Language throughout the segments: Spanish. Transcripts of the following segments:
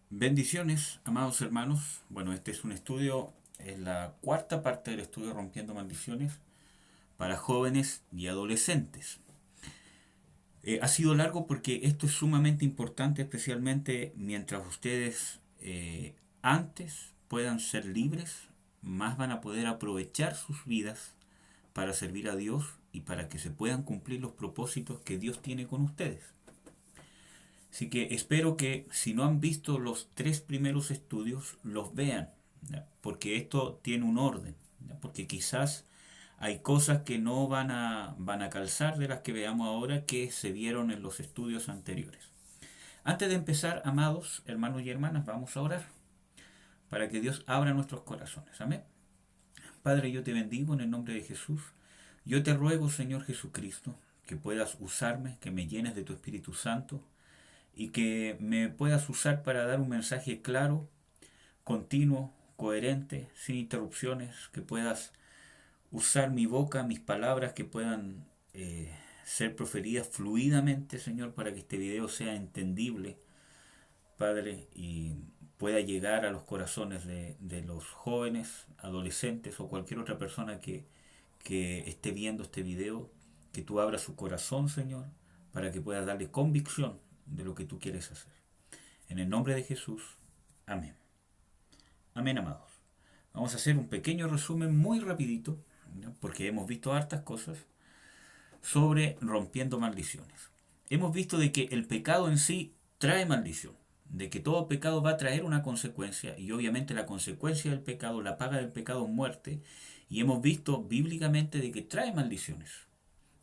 Bendiciones, amados hermanos. Bueno, este es un estudio, es la cuarta parte del estudio Rompiendo Maldiciones para jóvenes y adolescentes. Ha sido largo porque esto es sumamente importante, especialmente mientras ustedes antes puedan ser libres, más van a poder aprovechar sus vidas para servir a Dios y para que se puedan cumplir los propósitos que Dios tiene con ustedes. Así que espero que si no han visto los tres primeros estudios, los vean, ¿ya? Porque esto tiene un orden, ¿ya? Porque quizás hay cosas que no van a calzar de las que veamos ahora que se vieron en los estudios anteriores. Antes de empezar, amados hermanos y hermanas, vamos a orar para que Dios abra nuestros corazones. Amén. Padre, yo te bendigo en el nombre de Jesús. Yo te ruego, Señor Jesucristo, que puedas usarme, que me llenes de tu Espíritu Santo y que me puedas usar para dar un mensaje claro, continuo, coherente, sin interrupciones, que puedas usar mi boca, mis palabras, que puedan ser proferidas fluidamente, Señor, para que este video sea entendible, Padre, y pueda llegar a los corazones de los jóvenes, adolescentes o cualquier otra persona que esté viendo este video, que tú abras su corazón, Señor, para que puedas darle convicción de lo que tú quieres hacer. En el nombre de Jesús. Amén. Amén, amados. Vamos a hacer un pequeño resumen muy rapidito, ¿no? Porque hemos visto hartas cosas sobre rompiendo maldiciones. Hemos visto de que el pecado en sí trae maldición, de que todo pecado va a traer una consecuencia y obviamente la consecuencia del pecado, la paga del pecado es muerte, y hemos visto bíblicamente de que trae maldiciones.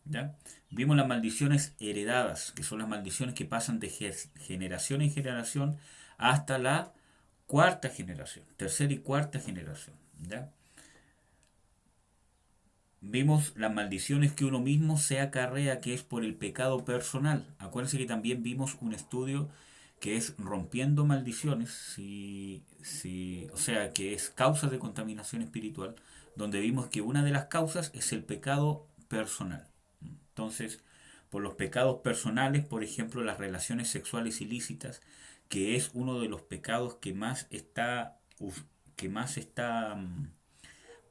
¿Ya? Vimos las maldiciones heredadas, que son las maldiciones que pasan de generación en generación hasta la cuarta generación, tercera y cuarta generación. ¿Ya? Vimos las maldiciones que uno mismo se acarrea, que es por el pecado personal. Acuérdense que también vimos un estudio que es rompiendo maldiciones, o sea, que es causas de contaminación espiritual, donde vimos que una de las causas es el pecado personal. Entonces, por los pecados personales, por ejemplo, las relaciones sexuales ilícitas, que es uno de los pecados que más está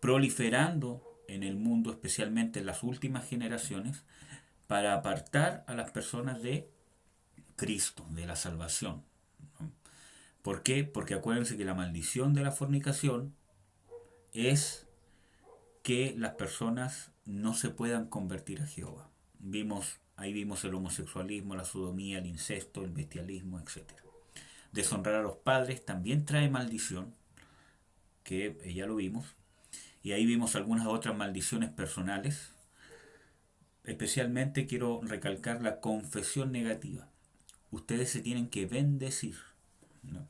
proliferando en el mundo, especialmente en las últimas generaciones, para apartar a las personas de Cristo, de la salvación. ¿Por qué? Porque acuérdense que la maldición de la fornicación es que las personas no se puedan convertir a Jehová. Ahí vimos el homosexualismo, la sodomía, el incesto, el bestialismo, etc. Deshonrar a los padres también trae maldición, que ya lo vimos. Y ahí vimos algunas otras maldiciones personales. Especialmente quiero recalcar la confesión negativa. Ustedes se tienen que bendecir, ¿no?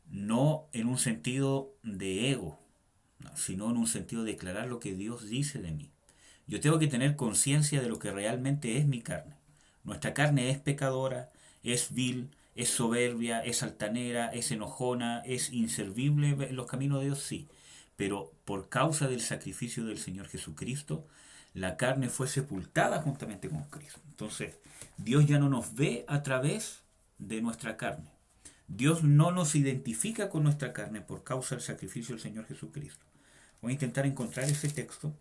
No en un sentido de ego, ¿no? Sino en un sentido de declarar lo que Dios dice de mí. Yo tengo que tener conciencia de lo que realmente es mi carne. Nuestra carne es pecadora, es vil, es soberbia, es altanera, es enojona, es inservible en los caminos de Dios, sí. Pero por causa del sacrificio del Señor Jesucristo, la carne fue sepultada juntamente con Cristo. Entonces, Dios ya no nos ve a través de nuestra carne. Dios no nos identifica con nuestra carne por causa del sacrificio del Señor Jesucristo. Voy a intentar encontrar ese texto.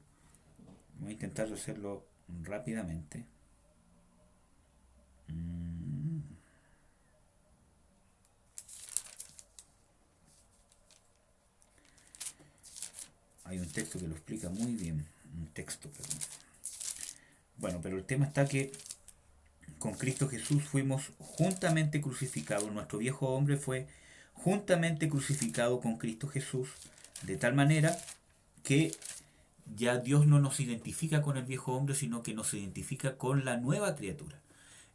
Voy a intentar hacerlo rápidamente. Hay un texto que lo explica muy bien. Un texto, perdón. Bueno, pero el tema está que con Cristo Jesús fuimos juntamente crucificados. Nuestro viejo hombre fue juntamente crucificado con Cristo Jesús, de tal manera que ya Dios no nos identifica con el viejo hombre, sino que nos identifica con la nueva criatura.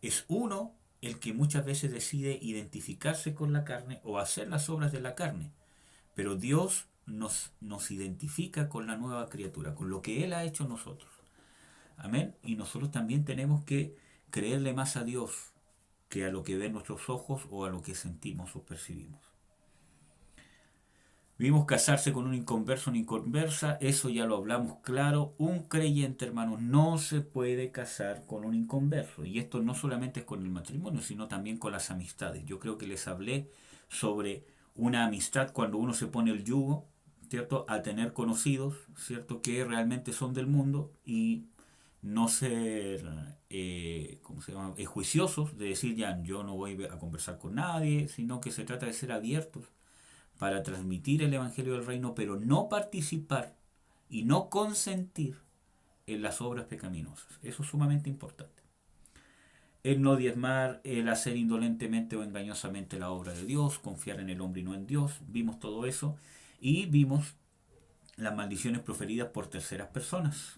Es uno el que muchas veces decide identificarse con la carne o hacer las obras de la carne, pero Dios nos identifica con la nueva criatura, con lo que Él ha hecho en nosotros. Amén. Y nosotros también tenemos que creerle más a Dios que a lo que ven nuestros ojos o a lo que sentimos o percibimos. Vimos casarse con un inconverso, una inconversa, eso ya lo hablamos claro. Un creyente, hermanos, no se puede casar con un inconverso. Y esto no solamente es con el matrimonio, sino también con las amistades. Yo creo que les hablé sobre una amistad cuando uno se pone el yugo, ¿cierto? A tener conocidos, ¿cierto? Que realmente son del mundo y no ser, ¿cómo se llama? Juiciosos de decir, ya, yo no voy a conversar con nadie, sino que se trata de ser abiertos para transmitir el Evangelio del Reino, pero no participar y no consentir en las obras pecaminosas. Eso es sumamente importante. El no diezmar, el hacer indolentemente o engañosamente la obra de Dios, confiar en el hombre y no en Dios. Vimos todo eso y vimos las maldiciones proferidas por terceras personas.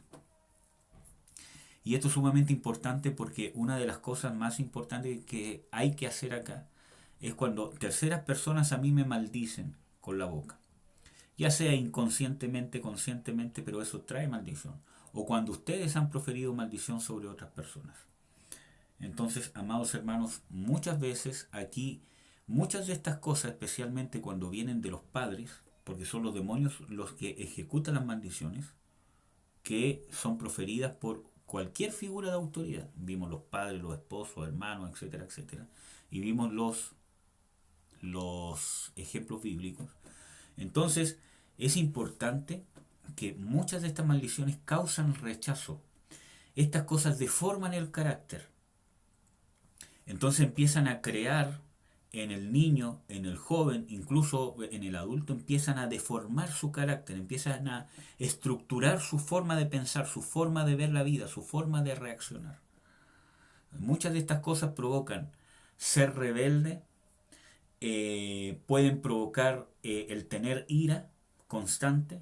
Y esto es sumamente importante porque una de las cosas más importantes que hay que hacer acá es cuando terceras personas a mí me maldicen con la boca. Ya sea inconscientemente, conscientemente, pero eso trae maldición. O cuando ustedes han proferido maldición sobre otras personas. Entonces, amados hermanos, muchas veces aquí, muchas de estas cosas, especialmente cuando vienen de los padres, porque son los demonios los que ejecutan las maldiciones, que son proferidas por cualquier figura de autoridad. Vimos los padres, los esposos, hermanos, etcétera, etcétera. Y vimos los ejemplos bíblicos. Entonces, es importante que muchas de estas maldiciones causan rechazo. Estas cosas deforman el carácter. Entonces empiezan a crear en el niño, en el joven, incluso en el adulto, empiezan a deformar su carácter, empiezan a estructurar su forma de pensar, su forma de ver la vida, su forma de reaccionar. Muchas de estas cosas provocan ser rebelde, pueden provocar el tener ira constante,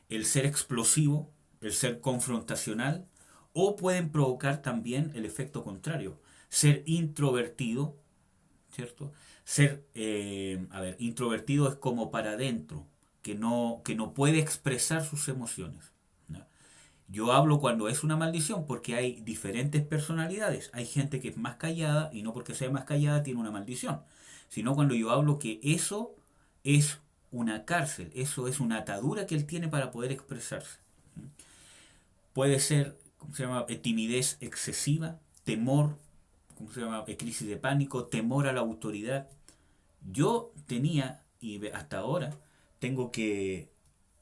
el ser explosivo, el ser confrontacional, o pueden provocar también el efecto contrario, ser introvertido, ¿cierto? Ser, introvertido es como para adentro, que no puede expresar sus emociones. ¿No? Yo hablo cuando es una maldición porque hay diferentes personalidades. Hay gente que es más callada y no porque sea más callada tiene una maldición, sino cuando yo hablo que eso es una cárcel, eso es una atadura que él tiene para poder expresarse. Puede ser, ¿cómo se llama? Timidez excesiva, temor, ¿cómo se llama? Crisis de pánico, temor a la autoridad. Yo tenía, y hasta ahora, tengo que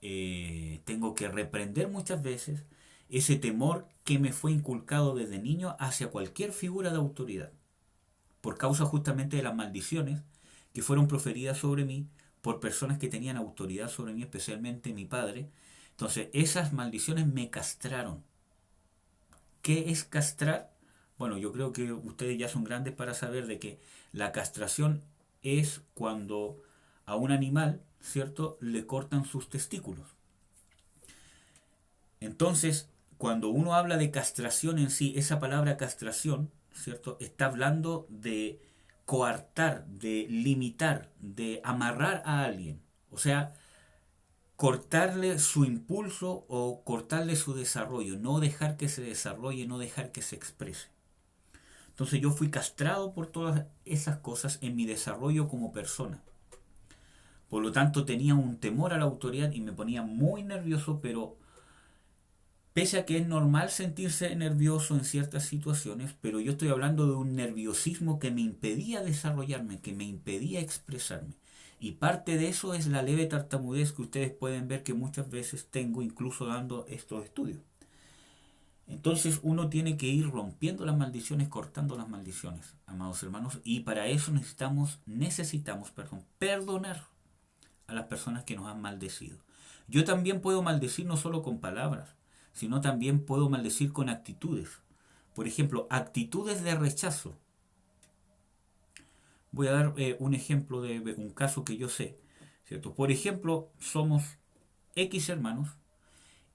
reprender muchas veces ese temor que me fue inculcado desde niño hacia cualquier figura de autoridad, por causa justamente de las maldiciones que fueron proferidas sobre mí por personas que tenían autoridad sobre mí, especialmente mi padre. Entonces, esas maldiciones me castraron. ¿Qué es castrar? Bueno, yo creo que ustedes ya son grandes para saber de que la castración es cuando a un animal, ¿cierto?, le cortan sus testículos. Entonces, cuando uno habla de castración en sí, esa palabra castración, ¿cierto?, está hablando de coartar, de limitar, de amarrar a alguien. O sea, cortarle su impulso o cortarle su desarrollo, no dejar que se desarrolle, no dejar que se exprese. Entonces yo fui castrado por todas esas cosas en mi desarrollo como persona. Por lo tanto tenía un temor a la autoridad y me ponía muy nervioso, pero pese a que es normal sentirse nervioso en ciertas situaciones, pero yo estoy hablando de un nerviosismo que me impedía desarrollarme, que me impedía expresarme. Y parte de eso es la leve tartamudez que ustedes pueden ver que muchas veces tengo incluso dando estos estudios. Entonces uno tiene que ir rompiendo las maldiciones, cortando las maldiciones, amados hermanos, y para eso necesitamos perdonar a las personas que nos han maldecido. Yo también puedo maldecir no solo con palabras, sino también puedo maldecir con actitudes. Por ejemplo, actitudes de rechazo. Voy a dar un ejemplo de un caso que yo sé, ¿cierto? Por ejemplo, somos X hermanos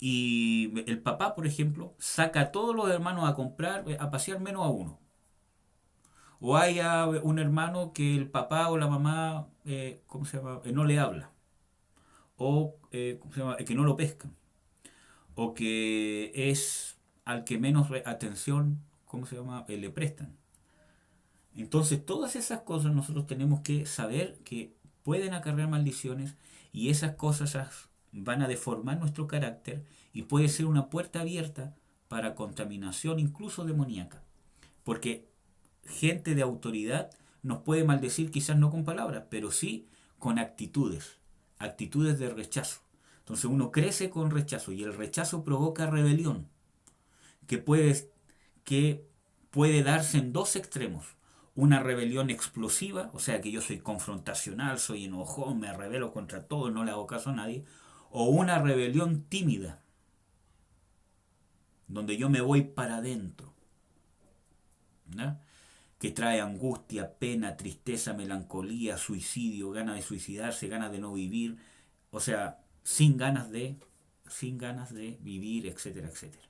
y el papá, por ejemplo, saca a todos los hermanos a comprar, a pasear menos a uno. O hay un hermano que el papá o la mamá, ¿cómo se llama? No le habla. O ¿cómo se llama? Que no lo pescan. O que es al que menos atención, ¿cómo se llama? Le prestan. Entonces, todas esas cosas nosotros tenemos que saber que pueden acarrear maldiciones y esas cosas van a deformar nuestro carácter y puede ser una puerta abierta para contaminación incluso demoníaca. Porque gente de autoridad nos puede maldecir quizás no con palabras, pero sí con actitudes, actitudes de rechazo. Entonces uno crece con rechazo y el rechazo provoca rebelión, que puede, que puede darse en dos extremos. Una rebelión explosiva, o sea que yo soy confrontacional, soy enojón, me rebelo contra todo, no le hago caso a nadie. O una rebelión tímida, donde yo me voy para adentro, ¿no? Que trae angustia, pena, tristeza, melancolía, suicidio, ganas de suicidarse, ganas de no vivir, o sea, sin ganas de vivir, etcétera, etcétera.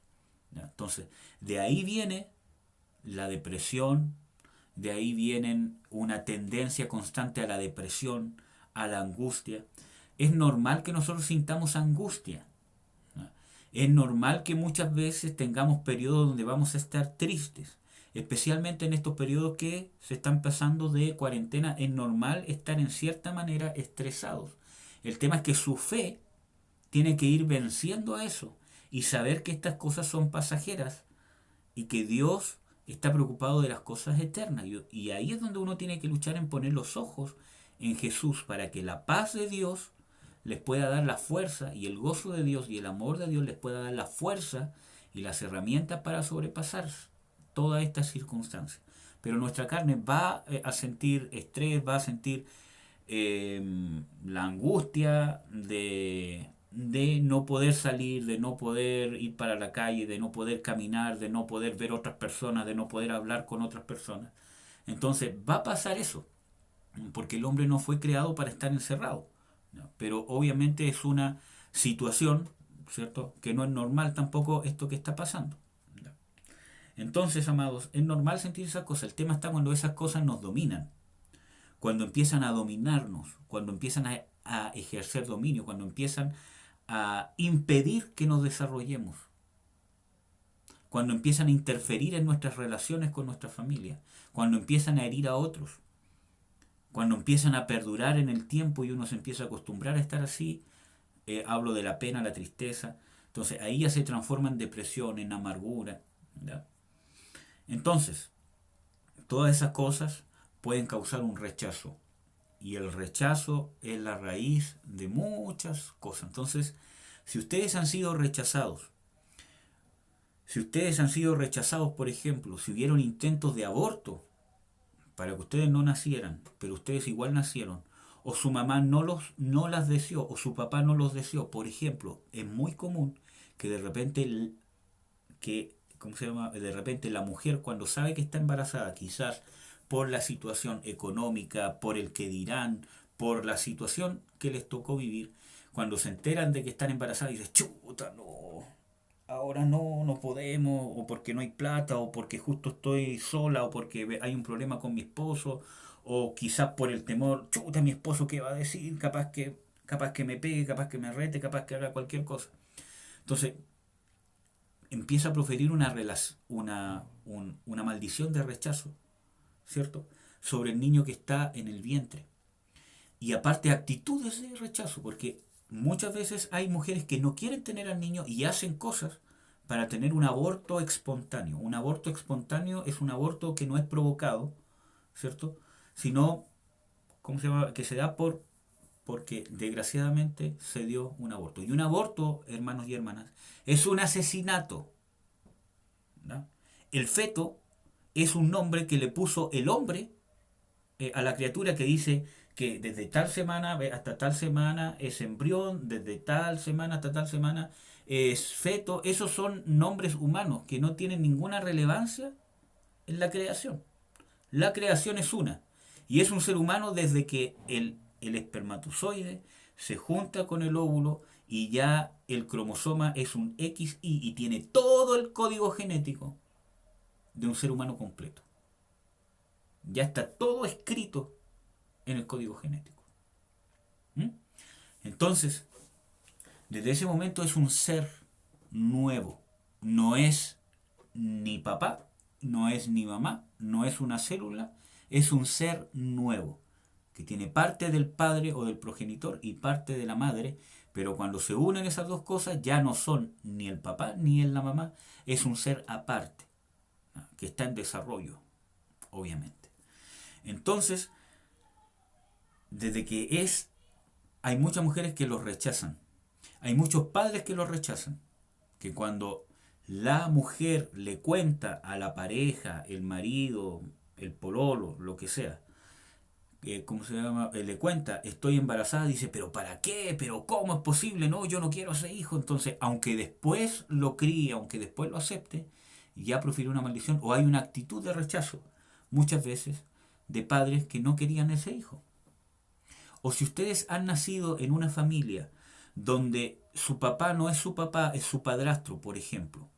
¿Ya? Entonces, de ahí viene la depresión, de ahí viene una tendencia constante a la depresión, a la angustia. Es normal que nosotros sintamos angustia. ¿No? Es normal que muchas veces tengamos periodos donde vamos a estar tristes, especialmente en estos periodos que se están pasando de cuarentena. Es normal estar en cierta manera estresados. El tema es que su fe tiene que ir venciendo a eso y saber que estas cosas son pasajeras y que Dios está preocupado de las cosas eternas. Y ahí es donde uno tiene que luchar en poner los ojos en Jesús para que la paz de Dios les pueda dar la fuerza y el gozo de Dios y el amor de Dios les pueda dar la fuerza y las herramientas para sobrepasar todas estas circunstancias. Pero nuestra carne va a sentir estrés, va a sentir la angustia de no poder salir, de no poder ir para la calle, de no poder caminar, de no poder ver otras personas, de no poder hablar con otras personas. Entonces va a pasar eso, porque el hombre no fue creado para estar encerrado, ¿no? Pero obviamente es una situación, ¿cierto?, que no es normal tampoco esto que está pasando. ¿No? Entonces, amados, es normal sentir esas cosas. El tema está cuando esas cosas nos dominan, cuando empiezan a dominarnos, cuando empiezan a ejercer dominio, cuando empiezan a impedir que nos desarrollemos, cuando empiezan a interferir en nuestras relaciones con nuestra familia, cuando empiezan a herir a otros, cuando empiezan a perdurar en el tiempo y uno se empieza a acostumbrar a estar así. Hablo de la pena, la tristeza. Entonces ahí ya se transforma en depresión, en amargura, ¿ya? Entonces, todas esas cosas pueden causar un rechazo. Y el rechazo es la raíz de muchas cosas. Entonces, si ustedes han sido rechazados, por ejemplo, si hubieron intentos de aborto para que ustedes no nacieran, pero ustedes igual nacieron, o su mamá no las deseó, o su papá no los deseó, por ejemplo, es muy común que de repente, ¿cómo se llama? De repente la mujer cuando sabe que está embarazada, quizás por la situación económica, por el que dirán, por la situación que les tocó vivir, cuando se enteran de que están embarazadas, dicen, chuta, no, ahora no, no podemos, o porque no hay plata, o porque justo estoy sola, o porque hay un problema con mi esposo, o quizás por el temor, chuta, mi esposo qué va a decir, capaz que me pegue, capaz que me rete, capaz que haga cualquier cosa. Entonces, empieza a proferir una maldición de rechazo, ¿cierto?, sobre el niño que está en el vientre. Y aparte actitudes de rechazo, porque muchas veces hay mujeres que no quieren tener al niño y hacen cosas para tener un aborto espontáneo. Un aborto espontáneo es un aborto que no es provocado, ¿cierto?, sino, ¿cómo se llama?, que se da porque desgraciadamente se dio un aborto. Y un aborto, hermanos y hermanas, es un asesinato, ¿no? El feto es un nombre que le puso el hombre a la criatura, que dice que desde tal semana hasta tal semana es embrión, desde tal semana hasta tal semana es feto. Esos son nombres humanos que no tienen ninguna relevancia en la creación. La creación es una, y es un ser humano desde que el espermatozoide se junta con el óvulo y ya el cromosoma es un XY y tiene todo el código genético de un ser humano completo. Ya está todo escrito en el código genético. ¿Mm? Entonces, desde ese momento es un ser nuevo. No es ni papá, no es ni mamá, no es una célula, es un ser nuevo que tiene parte del padre o del progenitor y parte de la madre, pero cuando se unen esas dos cosas ya no son ni el papá ni la mamá, es un ser aparte, que está en desarrollo, obviamente. Entonces, desde que hay muchas mujeres que los rechazan, hay muchos padres que los rechazan, que cuando la mujer le cuenta a la pareja, el marido, el pololo, lo que sea, ¿cómo se llama? Le cuenta, estoy embarazada, dice, pero ¿para qué? ¿Pero cómo es posible? No, yo no quiero ese hijo. Entonces, aunque después lo críe, aunque después lo acepte, ya profirió una maldición o hay una actitud de rechazo, muchas veces, de padres que no querían ese hijo. O si ustedes han nacido en una familia donde su papá no es su papá, es su padrastro, por ejemplo.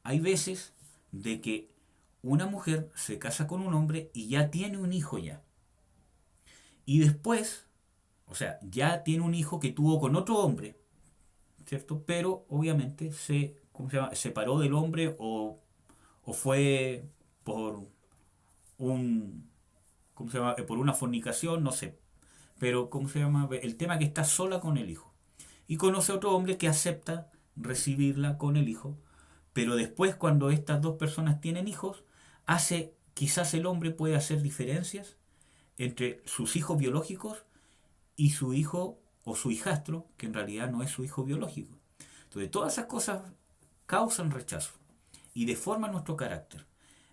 Hay veces de que una mujer se casa con un hombre y ya tiene un hijo ya. Y después, o sea, ya tiene un hijo que tuvo con otro hombre, ¿cierto? Pero obviamente ¿cómo se llama? Separó del hombre o fue por un, ¿cómo se llama? Por una fornicación, no sé. Pero, ¿cómo se llama? El tema que está sola con el hijo. Y conoce a otro hombre que acepta recibirla con el hijo. Pero después, cuando estas dos personas tienen hijos, quizás el hombre puede hacer diferencias entre sus hijos biológicos y su hijo o su hijastro, que en realidad no es su hijo biológico. Entonces, todas esas cosas causan rechazo y deforman nuestro carácter.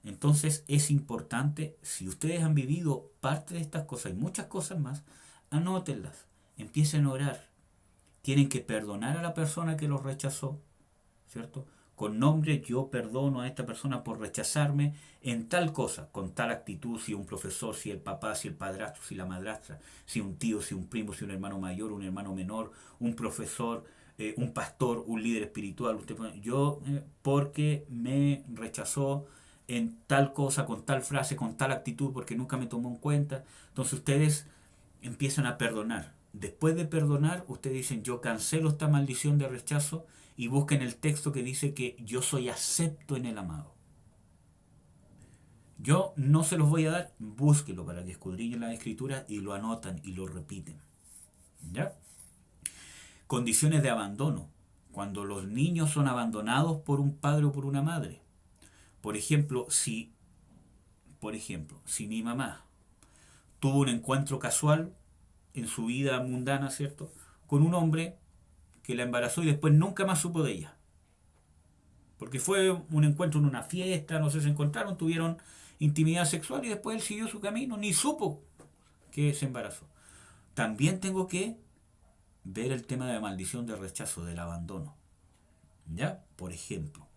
Entonces, es importante, si ustedes han vivido parte de estas cosas y muchas cosas más, anótenlas, empiecen a orar. Tienen que perdonar a la persona que los rechazó, ¿cierto? Con nombre, yo perdono a esta persona por rechazarme en tal cosa, con tal actitud, si un profesor, si el papá, si el padrastro, si la madrastra, si un tío, si un primo, si un hermano mayor, un hermano menor, un profesor, un pastor, un líder espiritual. Porque me rechazó en tal cosa, con tal frase, con tal actitud, porque nunca me tomó en cuenta. Entonces ustedes empiezan a perdonar. Después de perdonar, ustedes dicen, yo cancelo esta maldición de rechazo y busquen el texto que dice que yo soy acepto en el amado. Yo no se los voy a dar, búsquelo para que escudriñen la escritura y lo anotan y lo repiten. ¿Ya? Condiciones de abandono. Cuando los niños son abandonados por un padre o por una madre. Por ejemplo, si mi mamá tuvo un encuentro casual en su vida mundana, ¿cierto? Con un hombre que la embarazó y después nunca más supo de ella. Porque fue un encuentro en una fiesta, no sé, se encontraron, tuvieron intimidad sexual y después él siguió su camino, ni supo que se embarazó. También tengo que ver el tema de la maldición del rechazo, del abandono. ¿Ya? Por ejemplo.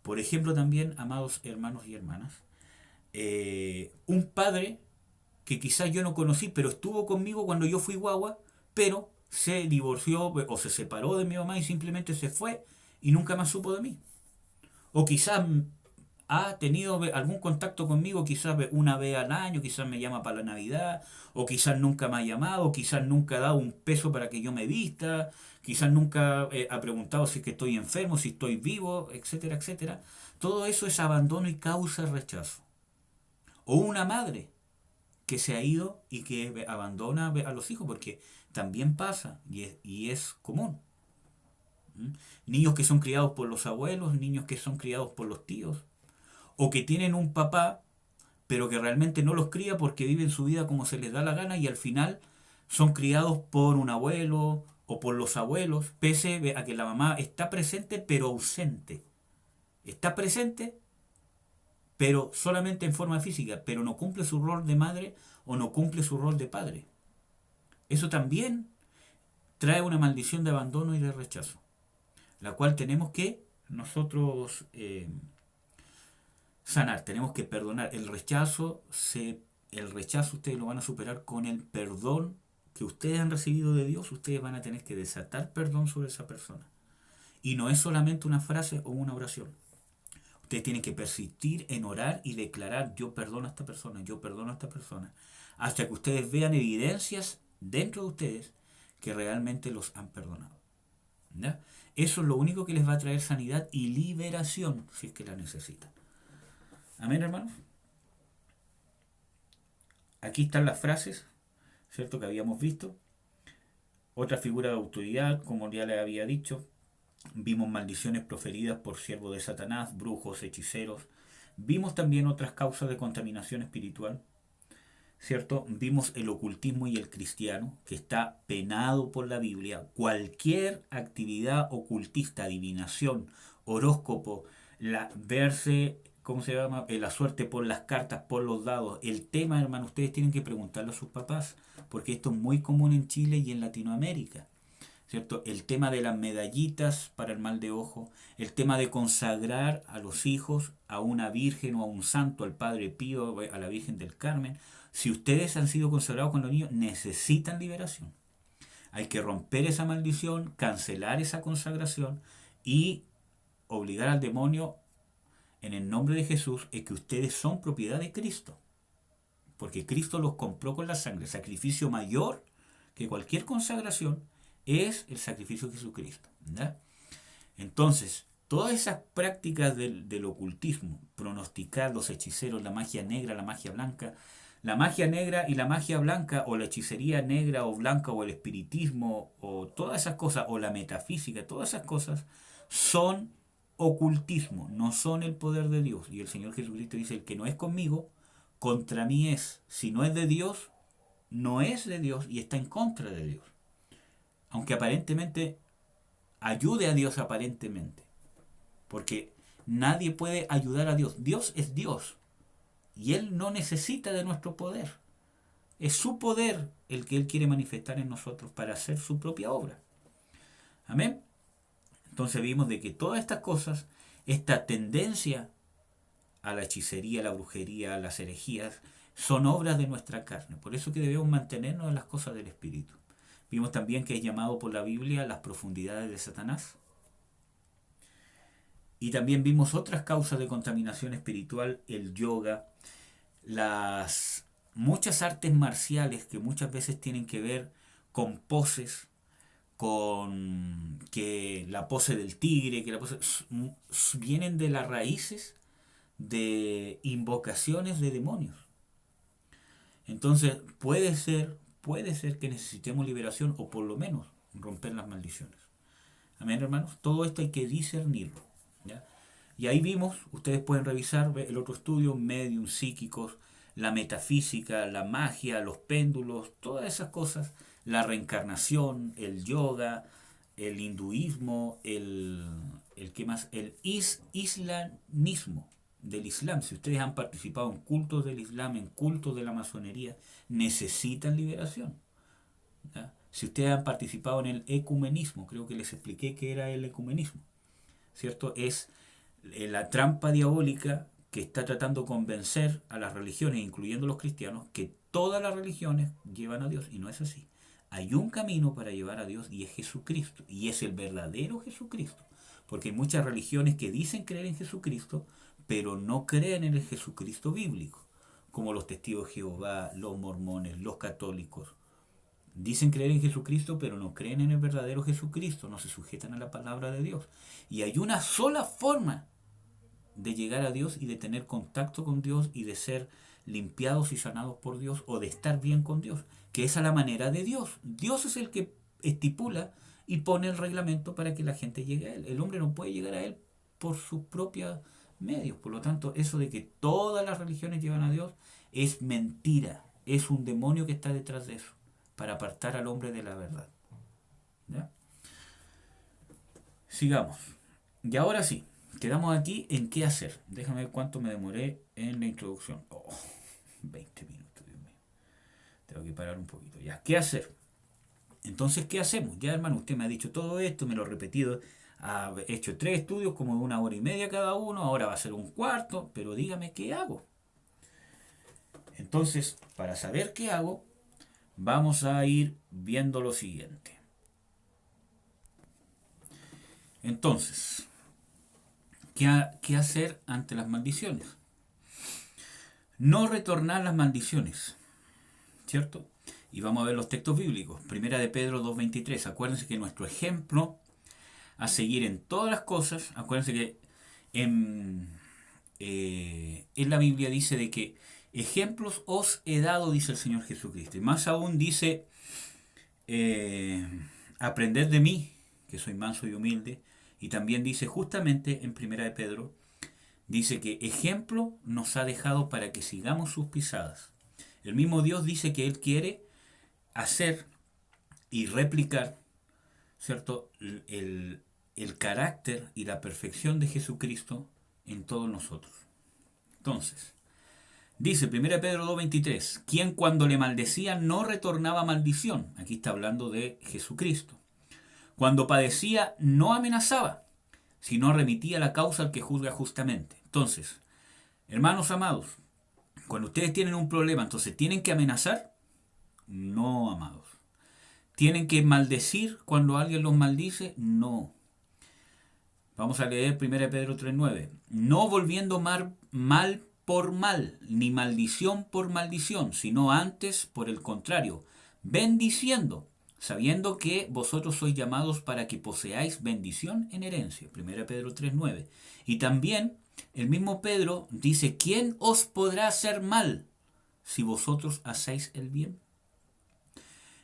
Por ejemplo también, amados hermanos y hermanas, un padre que quizás yo no conocí, pero estuvo conmigo cuando yo fui guagua, pero se divorció o se separó de mi mamá y simplemente se fue y nunca más supo de mí. O quizás ha tenido algún contacto conmigo, quizás una vez al año, quizás me llama para la Navidad, o quizás nunca me ha llamado, o quizás nunca ha dado un peso para que yo me vista, quizás nunca ha preguntado si es que estoy enfermo, si estoy vivo, etcétera, etcétera. Todo eso es abandono y causa rechazo. O una madre que se ha ido y que abandona a los hijos, porque también pasa y es común. ¿Mm? Niños que son criados por los abuelos, niños que son criados por los tíos, o que tienen un papá, pero que realmente no los cría porque viven su vida como se les da la gana y al final son criados por un abuelo o por los abuelos, pese a que la mamá está presente pero ausente. Está presente pero solamente en forma física, pero no cumple su rol de madre o no cumple su rol de padre. Eso también trae una maldición de abandono y de rechazo, la cual tenemos que nosotros sanar, tenemos que perdonar. El rechazo ustedes lo van a superar con el perdón que ustedes han recibido de Dios. Ustedes van a tener que desatar perdón sobre esa persona. Y no es solamente una frase o una oración. Ustedes tienen que persistir en orar y declarar, yo perdono a esta persona, yo perdono a esta persona, hasta que ustedes vean evidencias dentro de ustedes que realmente los han perdonado. ¿Ya? Eso es lo único que les va a traer sanidad y liberación si es que la necesitan. Amén, hermanos. Aquí están las frases. ¿cierto? Que habíamos visto. Otra figura de autoridad, como ya le había dicho. Vimos maldiciones proferidas por siervos de Satanás, brujos, hechiceros. Vimos también otras causas de contaminación espiritual, ¿cierto? Vimos el ocultismo y el cristiano, que está penado por la Biblia. Cualquier actividad ocultista, adivinación, horóscopo, verse, ¿cómo se llama? La suerte por las cartas, por los dados. El tema, hermano, ustedes tienen que preguntarle a sus papás, porque esto es muy común en Chile y en Latinoamérica. ¿Cierto? El tema de las medallitas para el mal de ojo, el tema de consagrar a los hijos a una virgen o a un santo, al Padre Pío, a la Virgen del Carmen. Si ustedes han sido consagrados con los niños, necesitan liberación. Hay que romper esa maldición, cancelar esa consagración y obligar al demonio en el nombre de Jesús es que ustedes son propiedad de Cristo. Porque Cristo los compró con la sangre. Sacrificio mayor que cualquier consagración es el sacrificio de Jesucristo. ¿Ya? Entonces, todas esas prácticas del ocultismo, pronosticar los hechiceros, la magia negra, la magia blanca, la magia negra y la magia blanca, o la hechicería negra o blanca, o el espiritismo, o todas esas cosas, o la metafísica, todas esas cosas son ocultismo, no son el poder de Dios. Y el Señor Jesucristo dice, el que no es conmigo, contra mí es. Si no es de Dios, no es de Dios y está en contra de Dios. Aunque aparentemente ayude a Dios aparentemente. Porque nadie puede ayudar a Dios. Dios es Dios. Y Él no necesita de nuestro poder. Es su poder el que Él quiere manifestar en nosotros para hacer su propia obra. Amén. Entonces vimos de que todas estas cosas, esta tendencia a la hechicería, a la brujería, a las herejías, son obras de nuestra carne. Por eso que debemos mantenernos en las cosas del Espíritu. Vimos también que es llamado por la Biblia las profundidades de Satanás. Y también vimos otras causas de contaminación espiritual, el yoga, las muchas artes marciales que muchas veces tienen que ver con poses, con que la pose del tigre, que la pose, vienen de las raíces de invocaciones de demonios. Entonces puede ser que necesitemos liberación o por lo menos romper las maldiciones. Amén, hermanos. Todo esto hay que discernirlo. ¿Ya? Y ahí vimos, ustedes pueden revisar el otro estudio, medium, psíquicos, la metafísica, la magia, los péndulos, todas esas cosas, la reencarnación, el yoga, el hinduismo, ¿qué más? El islamismo del Islam. Si ustedes han participado en cultos del Islam, en cultos de la masonería, necesitan liberación. ¿Ya? Si ustedes han participado en el ecumenismo, creo que les expliqué qué era el ecumenismo, ¿cierto? Es la trampa diabólica que está tratando de convencer a las religiones, incluyendo los cristianos, que todas las religiones llevan a Dios, y no es así. Hay un camino para llevar a Dios y es Jesucristo, y es el verdadero Jesucristo, porque hay muchas religiones que dicen creer en Jesucristo, pero no creen en el Jesucristo bíblico, como los testigos de Jehová, los mormones, los católicos. Dicen creer en Jesucristo, pero no creen en el verdadero Jesucristo, no se sujetan a la palabra de Dios. Y hay una sola forma de llegar a Dios y de tener contacto con Dios y de ser limpiados y sanados por Dios o de estar bien con Dios, que es a la manera de Dios. Dios es el que estipula y pone el reglamento para que la gente llegue a Él. El hombre no puede llegar a Él por sus propios medios. Por lo tanto, eso de que todas las religiones llevan a Dios es mentira. Es un demonio que está detrás de eso, para apartar al hombre de la verdad. ¿Ya? Sigamos. Y ahora sí, quedamos aquí en qué hacer. Déjame ver cuánto me demoré en la introducción. 20 minutos, Dios mío. Tengo que parar un poquito. Ya, ¿qué hacer? Entonces, ¿qué hacemos? Ya, hermano, usted me ha dicho todo esto, me lo he repetido. He hecho 3 estudios, como de 1 hora y media cada uno. Ahora va a ser un cuarto, pero dígame qué hago. Entonces, para saber qué hago, vamos a ir viendo lo siguiente. Entonces, ¿qué hacer ante las maldiciones? No retornar las maldiciones, ¿cierto? Y vamos a ver los textos bíblicos. Primera de Pedro 2:23. Acuérdense que nuestro ejemplo a seguir en todas las cosas, acuérdense que en la Biblia dice de que Ejemplos os he dado, dice el Señor Jesucristo. Y más aún dice, aprended de mí, que soy manso y humilde. Y también dice justamente en Primera de Pedro, dice que ejemplo nos ha dejado para que sigamos sus pisadas. El mismo Dios dice que Él quiere hacer y replicar, ¿cierto?, el carácter y la perfección de Jesucristo en todos nosotros. Entonces, dice 1 Pedro 2:23, quien cuando le maldecía no retornaba maldición. Aquí está hablando de Jesucristo. Cuando padecía no amenazaba, sino remitía la causa al que juzga justamente. Entonces, hermanos amados, cuando ustedes tienen un problema, entonces ¿tienen que amenazar? No, amados. ¿Tienen que maldecir cuando alguien los maldice? No. Vamos a leer 1 Pedro 3:9. No volviendo mal por mal, ni maldición por maldición, sino antes, por el contrario, bendiciendo, sabiendo que vosotros sois llamados para que poseáis bendición en herencia. 1 Pedro 3:9. Y también el mismo Pedro dice, ¿quién os podrá hacer mal si vosotros hacéis el bien?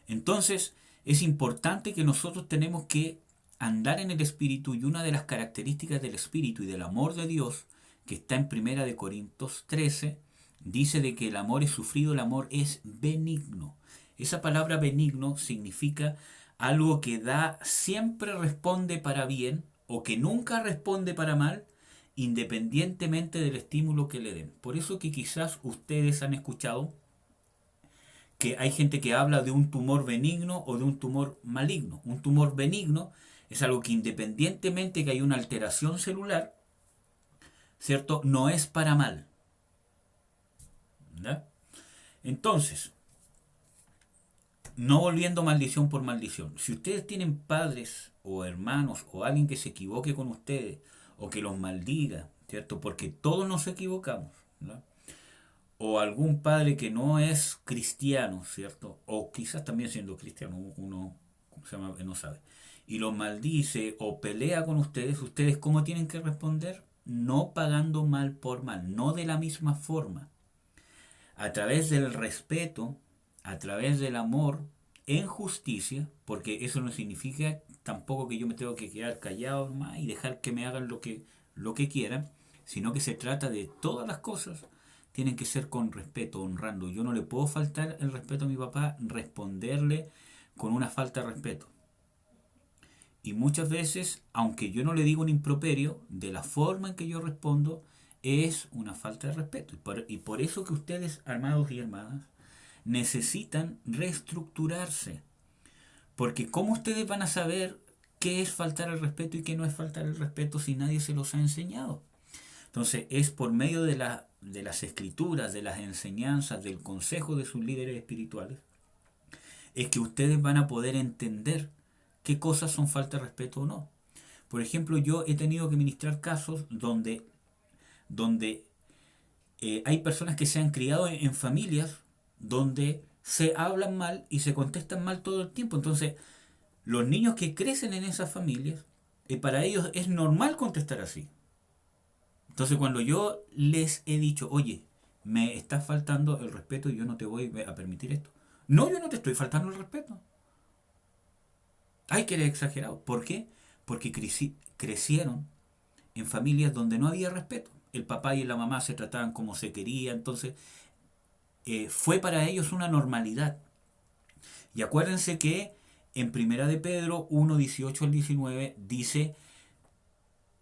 Entonces, es importante que nosotros tenemos que andar en el Espíritu, y una de las características del Espíritu y del amor de Dios, que está en 1 Corintios 13, dice de que el amor es sufrido, el amor es benigno. Esa palabra benigno significa algo que da, siempre responde para bien, o que nunca responde para mal, independientemente del estímulo que le den. Por eso que quizás ustedes han escuchado que hay gente que habla de un tumor benigno o de un tumor maligno. Un tumor benigno es algo que, independientemente que hay una alteración celular, ¿cierto?, no es para mal. ¿Verdad? Entonces, no volviendo maldición por maldición. Si ustedes tienen padres o hermanos o alguien que se equivoque con ustedes o que los maldiga, ¿cierto?, porque todos nos equivocamos, ¿verdad?, o algún padre que no es cristiano, ¿cierto? O quizás también siendo cristiano, uno, ¿cómo se llama?, no sabe. Y los maldice o pelea con ustedes ¿cómo tienen que responder? No pagando mal por mal, no de la misma forma. A través del respeto, a través del amor, en justicia, porque eso no significa tampoco que yo me tengo que quedar callado nomás y dejar que me hagan lo que quieran, sino que se trata de todas las cosas tienen que ser con respeto, honrando. Yo no le puedo faltar el respeto a mi papá, responderle con una falta de respeto. Y muchas veces, aunque yo no le digo un improperio, de la forma en que yo respondo es una falta de respeto. Y por eso que ustedes, amados y hermanas, necesitan reestructurarse. Porque ¿cómo ustedes van a saber qué es faltar el respeto y qué no es faltar el respeto si nadie se los ha enseñado? Entonces es por medio de las escrituras, de las enseñanzas, del consejo de sus líderes espirituales, es que ustedes van a poder entender qué cosas son falta de respeto o no. Por ejemplo, yo he tenido que ministrar casos donde hay personas que se han criado en familias donde se hablan mal y se contestan mal todo el tiempo. Entonces, los niños que crecen en esas familias, para ellos es normal contestar así. Entonces, cuando yo les he dicho, oye, me está faltando el respeto y yo no te voy a permitir esto. No, yo no te estoy faltando el respeto. Ay, que eres exagerado. ¿Por qué? Porque crecieron en familias donde no había respeto. El papá y la mamá se trataban como se quería, entonces fue para ellos una normalidad. Y acuérdense que en Primera de Pedro 1:18 al 19 dice,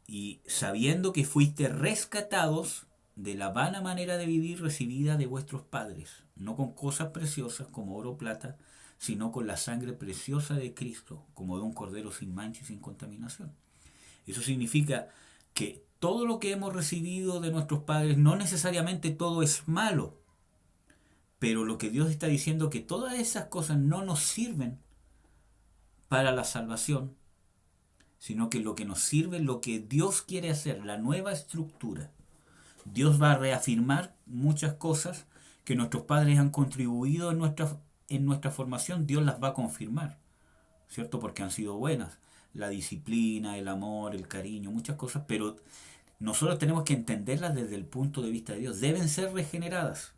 y sabiendo que fuiste rescatados de la vana manera de vivir recibida de vuestros padres, no con cosas preciosas como oro o plata, sino con la sangre preciosa de Cristo, como de un cordero sin mancha y sin contaminación. Eso significa que todo lo que hemos recibido de nuestros padres, no necesariamente todo es malo, pero lo que Dios está diciendo es que todas esas cosas no nos sirven para la salvación, sino que lo que nos sirve es lo que Dios quiere hacer, la nueva estructura. Dios va a reafirmar muchas cosas que nuestros padres han contribuido en nuestra formación, Dios las va a confirmar, ¿cierto? Porque han sido buenas. La disciplina, el amor, el cariño, muchas cosas, pero nosotros tenemos que entenderlas desde el punto de vista de Dios. Deben ser regeneradas.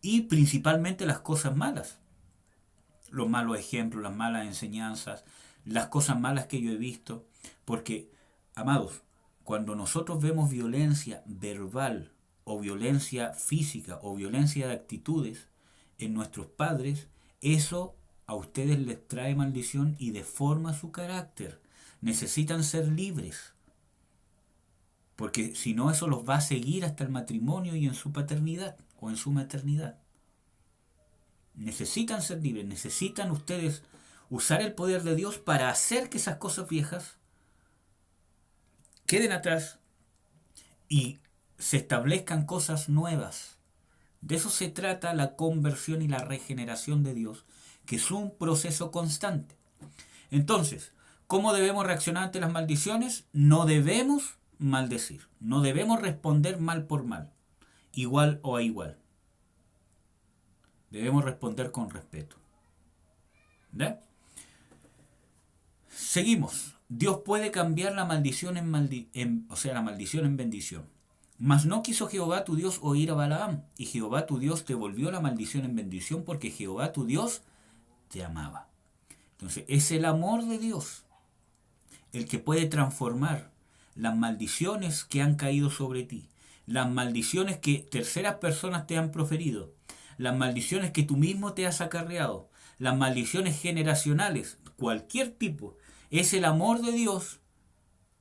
y principalmente las cosas malas, los malos ejemplos, las malas enseñanzas, las cosas malas que yo he visto. Porque, amados, cuando nosotros vemos violencia verbal o violencia física o violencia de actitudes en nuestros padres, eso a ustedes les trae maldición y deforma su carácter. Necesitan ser libres, porque si no eso los va a seguir hasta el matrimonio y en su paternidad o en su maternidad. Necesitan ser libres, necesitan ustedes usar el poder de Dios para hacer que esas cosas viejas queden atrás y se establezcan cosas nuevas. De eso se trata la conversión y la regeneración de Dios, que es un proceso constante. Entonces, ¿cómo debemos reaccionar ante las maldiciones? No debemos maldecir, no debemos responder mal por mal, igual o a igual. Debemos responder con respeto. ¿Ya? Seguimos. Dios puede cambiar la maldición la maldición en bendición. Mas no quiso Jehová tu Dios oír a Balaam, y Jehová tu Dios te volvió la maldición en bendición, porque Jehová tu Dios te amaba. Entonces, es el amor de Dios el que puede transformar las maldiciones que han caído sobre ti, las maldiciones que terceras personas te han proferido, las maldiciones que tú mismo te has acarreado, las maldiciones generacionales, cualquier tipo. Es el amor de Dios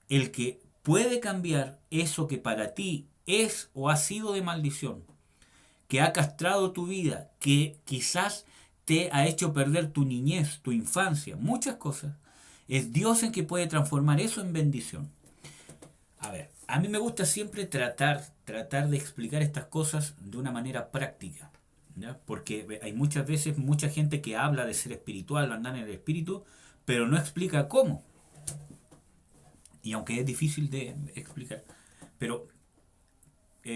el que puede cambiar eso que para ti es o ha sido de maldición, que ha castrado tu vida, que quizás te ha hecho perder tu niñez, tu infancia, muchas cosas. Es Dios el que puede transformar eso en bendición. A ver, a mí me gusta siempre tratar de explicar estas cosas de una manera práctica, ¿ya? Porque hay muchas veces mucha gente que habla de ser espiritual, andar en el espíritu, pero no explica cómo. Y aunque es difícil de explicar, pero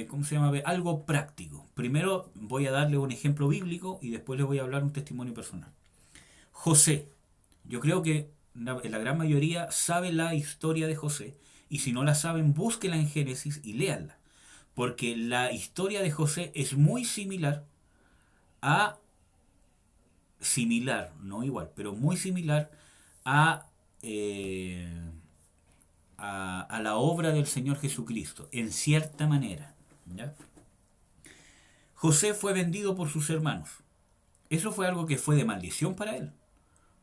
¿cómo se llama? Algo práctico. Primero voy a darle un ejemplo bíblico y después les voy a hablar un testimonio personal. José. Yo creo que la gran mayoría sabe la historia de José, y si no la saben, búsquenla en Génesis y léanla. Porque la historia de José es muy a, no igual, pero muy similar a, eh, a la obra del Señor Jesucristo, en cierta manera. ¿Ya? José fue vendido por sus hermanos. Eso fue algo que fue de maldición para él.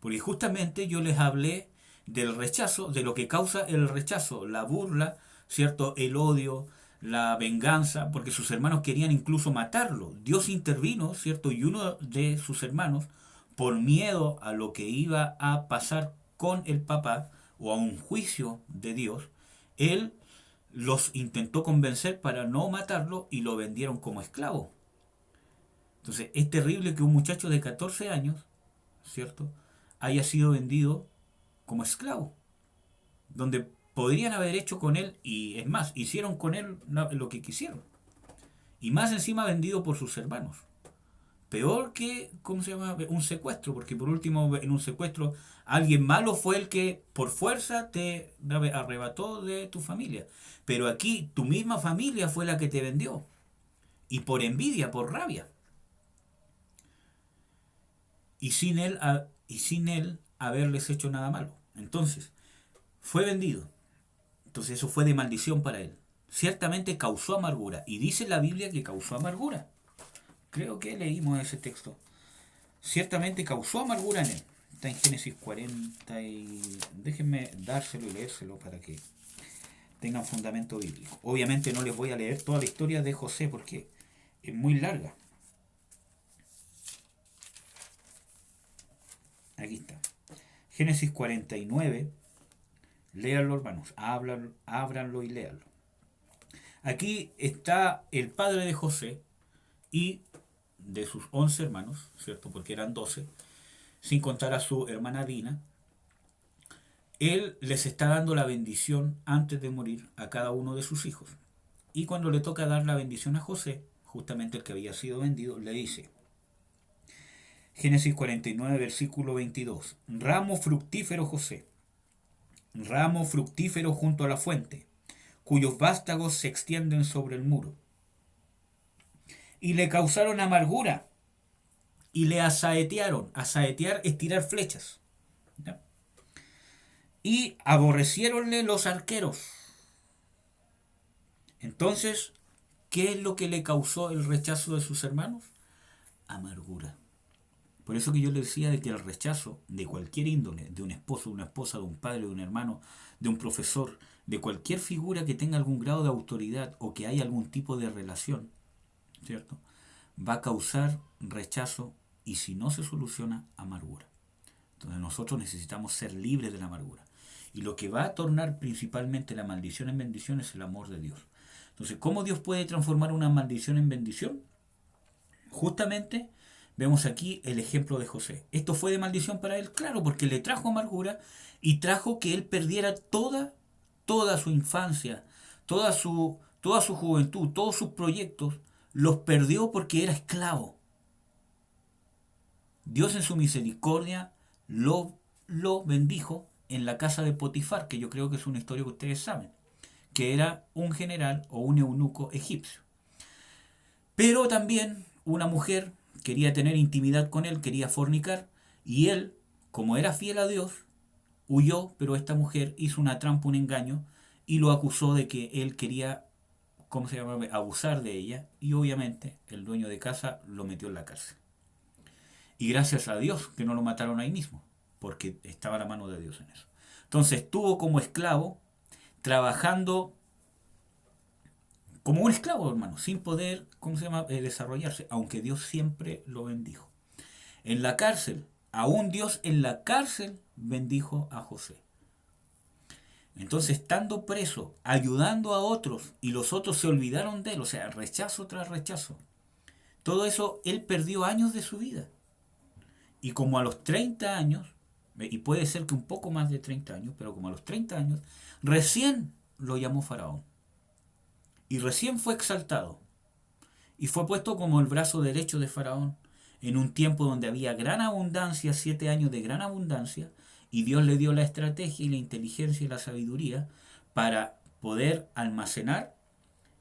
Porque justamente yo les hablé del rechazo, de lo que causa el rechazo, la burla, ¿cierto? El odio, la venganza, porque sus hermanos querían incluso matarlo. Dios intervino, ¿cierto? Y uno de sus hermanos, por miedo a lo que iba a pasar con el papá o a un juicio de Dios, él los intentó convencer para no matarlo y lo vendieron como esclavo. Entonces es terrible que un muchacho de 14 años, ¿cierto?, haya sido vendido como esclavo, donde podrían haber hecho con él, y es más, hicieron con él lo que quisieron, y más encima vendido por sus hermanos. Peor que, ¿cómo se llama?, un secuestro, porque por último en un secuestro alguien malo fue el que por fuerza te arrebató de tu familia, pero aquí tu misma familia fue la que te vendió, y por envidia, por rabia, y sin él haberles hecho nada malo. Entonces, fue vendido. Entonces eso fue de maldición para él. Ciertamente causó amargura. Y dice la Biblia que causó amargura. Creo que leímos ese texto. Ciertamente causó amargura en él. Está en Génesis 40 y... Déjenme dárselo y leérselo para que tengan fundamento bíblico. Obviamente no les voy a leer toda la historia de José porque es muy larga. Aquí está. Génesis 49. Léanlo, hermanos. Ábranlo y léanlo. Aquí está el padre de José y de sus 11 hermanos, ¿cierto? Porque eran 12, sin contar a su hermana Dina. Él les está dando la bendición antes de morir a cada uno de sus hijos. Y cuando le toca dar la bendición a José, justamente el que había sido vendido, le dice, Génesis 49, versículo 22, ramo fructífero José, ramo fructífero junto a la fuente, cuyos vástagos se extienden sobre el muro. y le causaron amargura y le asaetearon. Asaetear es tirar flechas. ¿Ya? Y aborreciéronle los arqueros. Entonces, ¿qué es lo que le causó el rechazo de sus hermanos? Amargura. Por eso que yo le decía de que el rechazo de cualquier índole, de un esposo, de una esposa, de un padre, de un hermano, de un profesor, de cualquier figura que tenga algún grado de autoridad o que haya algún tipo de relación, ¿cierto? Va a causar rechazo y si no se soluciona, amargura. Entonces nosotros necesitamos ser libres de la amargura. Y lo que va a tornar principalmente la maldición en bendición es el amor de Dios. Entonces, ¿cómo Dios puede transformar una maldición en bendición? Justamente vemos aquí el ejemplo de José. ¿Esto fue de maldición para él? Claro, porque le trajo amargura y trajo que él perdiera toda su infancia, toda su juventud, todos sus proyectos, los perdió porque era esclavo. Dios en su misericordia lo bendijo en la casa de Potifar, que yo creo que es una historia que ustedes saben, que era un general o un eunuco egipcio. Pero también una mujer quería tener intimidad con él, quería fornicar, y él, como era fiel a Dios, huyó, pero esta mujer hizo una trampa, un engaño, y lo acusó de que él quería, ¿cómo se llama?, abusar de ella, y obviamente el dueño de casa lo metió en la cárcel. Y gracias a Dios que no lo mataron ahí mismo, porque estaba la mano de Dios en eso. Entonces estuvo como esclavo, trabajando como un esclavo, hermano, sin poder, ¿cómo se llama?, desarrollarse, aunque Dios siempre lo bendijo. En la cárcel, aún Dios en la cárcel bendijo a José. Entonces, estando preso, ayudando a otros, y los otros se olvidaron de él, o sea, rechazo tras rechazo. Todo eso, él perdió años de su vida. Y como a los 30 años, y puede ser que un poco más de 30 años, pero como a los 30 años, recién lo llamó Faraón. Y recién fue exaltado. Y fue puesto como el brazo derecho de Faraón en un tiempo donde había gran abundancia, 7 años de gran abundancia, y Dios le dio la estrategia y la inteligencia y la sabiduría para poder almacenar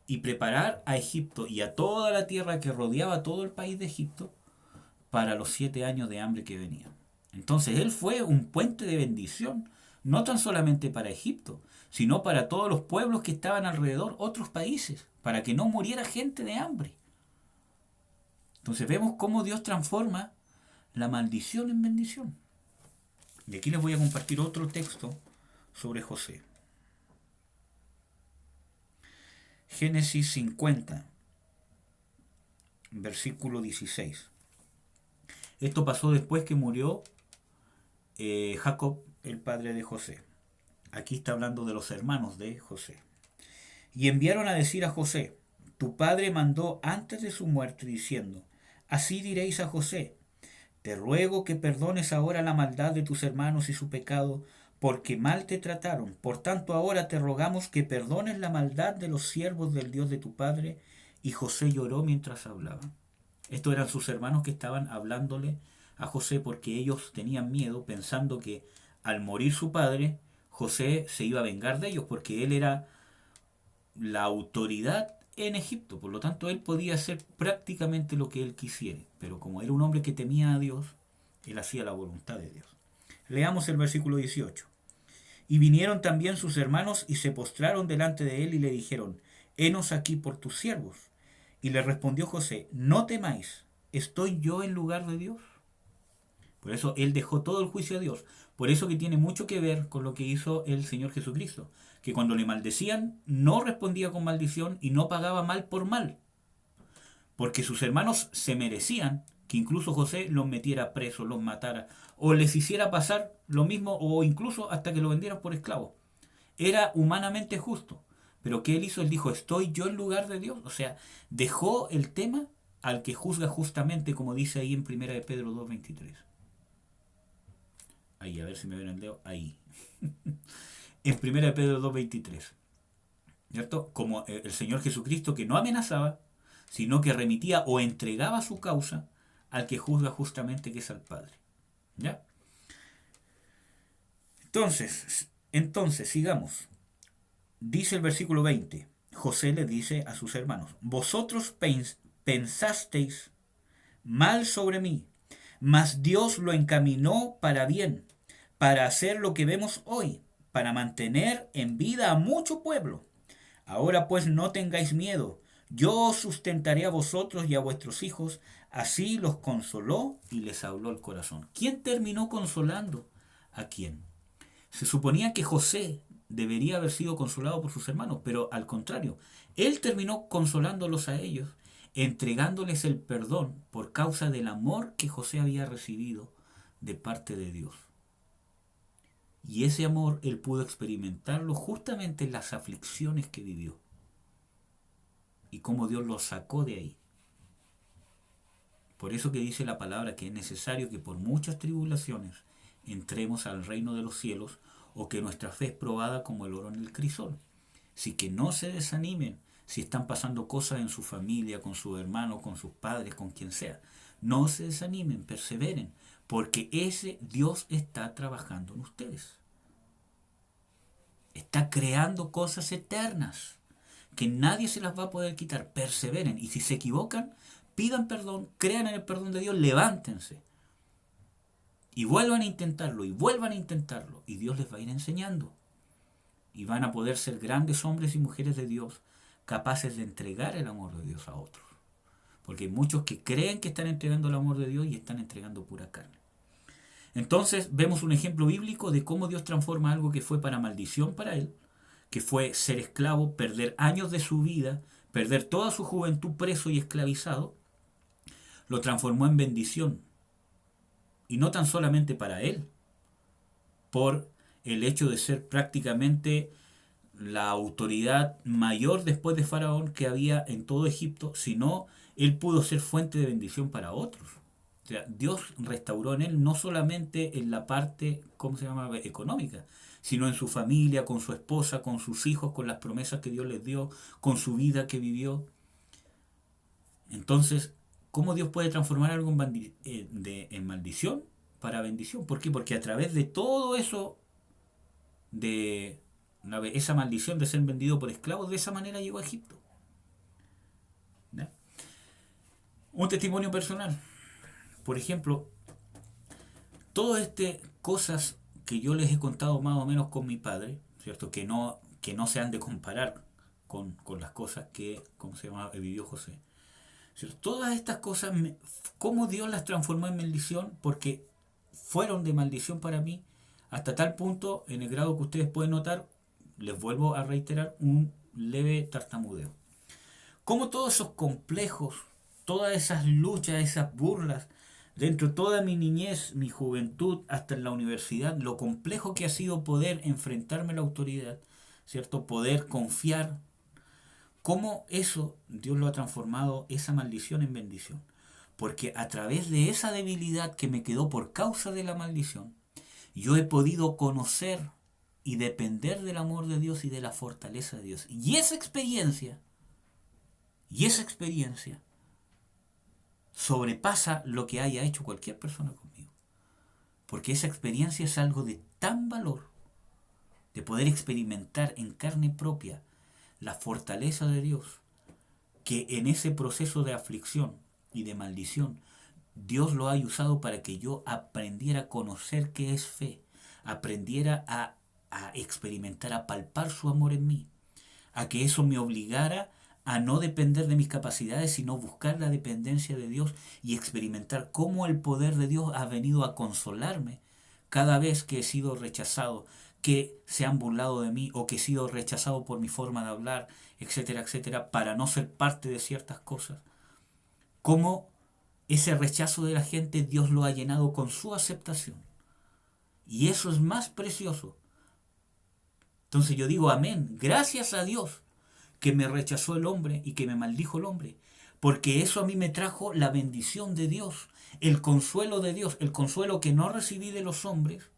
y preparar a Egipto y a toda la tierra que rodeaba todo el país de Egipto para los 7 años de hambre que venían. Entonces él fue un puente de bendición, no tan solamente para Egipto, sino para todos los pueblos que estaban alrededor, otros países, para que no muriera gente de hambre. Entonces vemos cómo Dios transforma la maldición en bendición. Y aquí les voy a compartir otro texto sobre José. Génesis 50, versículo 16. Esto pasó después que murió Jacob, el padre de José. Aquí está hablando de los hermanos de José. Y enviaron a decir a José: tu padre mandó antes de su muerte diciendo: así diréis a José, te ruego que perdones ahora la maldad de tus hermanos y su pecado, porque mal te trataron. Por tanto ahora te rogamos que perdones la maldad de los siervos del Dios de tu padre. Y José lloró mientras hablaba. Estos eran sus hermanos que estaban hablándole a José porque ellos tenían miedo, pensando que al morir su padre, José se iba a vengar de ellos, porque él era la autoridad en Egipto. Por lo tanto, él podía hacer prácticamente lo que él quisiera. Pero como era un hombre que temía a Dios, él hacía la voluntad de Dios. Leamos el versículo 18. Y vinieron también sus hermanos y se postraron delante de él y le dijeron: henos aquí por tus siervos. Y le respondió José: no temáis, ¿estoy yo en lugar de Dios? Por eso él dejó todo el juicio a Dios. Por eso que tiene mucho que ver con lo que hizo el Señor Jesucristo. Que cuando le maldecían, no respondía con maldición y no pagaba mal por mal. Porque sus hermanos se merecían que incluso José los metiera presos, los matara, o les hiciera pasar lo mismo, o incluso hasta que lo vendieran por esclavos. Era humanamente justo. Pero ¿qué él hizo? Él dijo: ¿estoy yo en lugar de Dios? O sea, dejó el tema al que juzga justamente, como dice ahí en 1 de Pedro 2:23. Ahí, a ver si me ven el dedo. Ahí. En 1 de Pedro 2:23. ¿Cierto? Como el Señor Jesucristo, que no amenazaba, sino que remitía o entregaba su causa al que juzga justamente, que es al Padre. ¿Ya? Entonces, sigamos. Dice el versículo 20. José le dice a sus hermanos: vosotros pensasteis mal sobre mí, mas Dios lo encaminó para bien, para hacer lo que vemos hoy, para mantener en vida a mucho pueblo. Ahora pues no tengáis miedo, yo os sustentaré a vosotros y a vuestros hijos. Así los consoló y les habló el corazón. ¿Quién terminó consolando a quién? Se suponía que José debería haber sido consolado por sus hermanos, pero al contrario, él terminó consolándolos a ellos, entregándoles el perdón por causa del amor que José había recibido de parte de Dios. Y ese amor él pudo experimentarlo justamente en las aflicciones que vivió y cómo Dios lo sacó de ahí. Por eso que dice la palabra que es necesario que por muchas tribulaciones entremos al reino de los cielos, o que nuestra fe es probada como el oro en el crisol. Así que no se desanimen si están pasando cosas en su familia, con sus hermanos, con sus padres, con quien sea. No se desanimen, perseveren, porque ese Dios está trabajando en ustedes. Está creando cosas eternas que nadie se las va a poder quitar. Perseveren, y si se equivocan, pidan perdón, crean en el perdón de Dios, levántense y vuelvan a intentarlo y vuelvan a intentarlo, y Dios les va a ir enseñando y van a poder ser grandes hombres y mujeres de Dios, capaces de entregar el amor de Dios a otros, porque hay muchos que creen que están entregando el amor de Dios y están entregando pura carne. Entonces vemos un ejemplo bíblico de cómo Dios transforma algo que fue para maldición para él, que fue ser esclavo, perder años de su vida, perder toda su juventud preso y esclavizado, lo transformó en bendición. Y no tan solamente para él, por el hecho de ser prácticamente la autoridad mayor después de Faraón que había en todo Egipto, sino él pudo ser fuente de bendición para otros. O sea, Dios restauró en él no solamente en la parte, ¿cómo se llama?, económica, sino en su familia, con su esposa, con sus hijos, con las promesas que Dios les dio, con su vida que vivió. Entonces, ¿cómo Dios puede transformar algo en maldición para bendición? ¿Por qué? Porque a través de todo eso, de esa maldición de ser vendido por esclavos, de esa manera llegó a Egipto. ¿Ya? Un testimonio personal. Por ejemplo, todas estas cosas que yo les he contado más o menos con mi padre, ¿cierto? Que no se han de comparar con las cosas que, ¿cómo se llama?, vivió José. ¿Cierto? Todas estas cosas, ¿cómo Dios las transformó en maldición? Porque fueron de maldición para mí, hasta tal punto, en el grado que ustedes pueden notar, les vuelvo a reiterar, un leve tartamudeo. Cómo todos esos complejos, todas esas luchas, esas burlas, dentro de toda mi niñez, mi juventud, hasta en la universidad, lo complejo que ha sido poder enfrentarme a la autoridad, ¿cierto? Poder confiar. ¿Cómo eso Dios lo ha transformado, esa maldición, en bendición? Porque a través de esa debilidad que me quedó por causa de la maldición, yo he podido conocer y depender del amor de Dios y de la fortaleza de Dios. Y esa experiencia sobrepasa lo que haya hecho cualquier persona conmigo. Porque esa experiencia es algo de tan valor, de poder experimentar en carne propia la fortaleza de Dios, que en ese proceso de aflicción y de maldición, Dios lo ha usado para que yo aprendiera a conocer qué es fe, aprendiera a experimentar, a palpar su amor en mí, a que eso me obligara a no depender de mis capacidades, sino buscar la dependencia de Dios y experimentar cómo el poder de Dios ha venido a consolarme cada vez que he sido rechazado, que se han burlado de mí o que he sido rechazado por mi forma de hablar, etcétera, etcétera, para no ser parte de ciertas cosas. Cómo ese rechazo de la gente Dios lo ha llenado con su aceptación. Y eso es más precioso. Entonces yo digo amén, gracias a Dios que me rechazó el hombre y que me maldijo el hombre, porque eso a mí me trajo la bendición de Dios, el consuelo de Dios, el consuelo que no recibí de los hombres,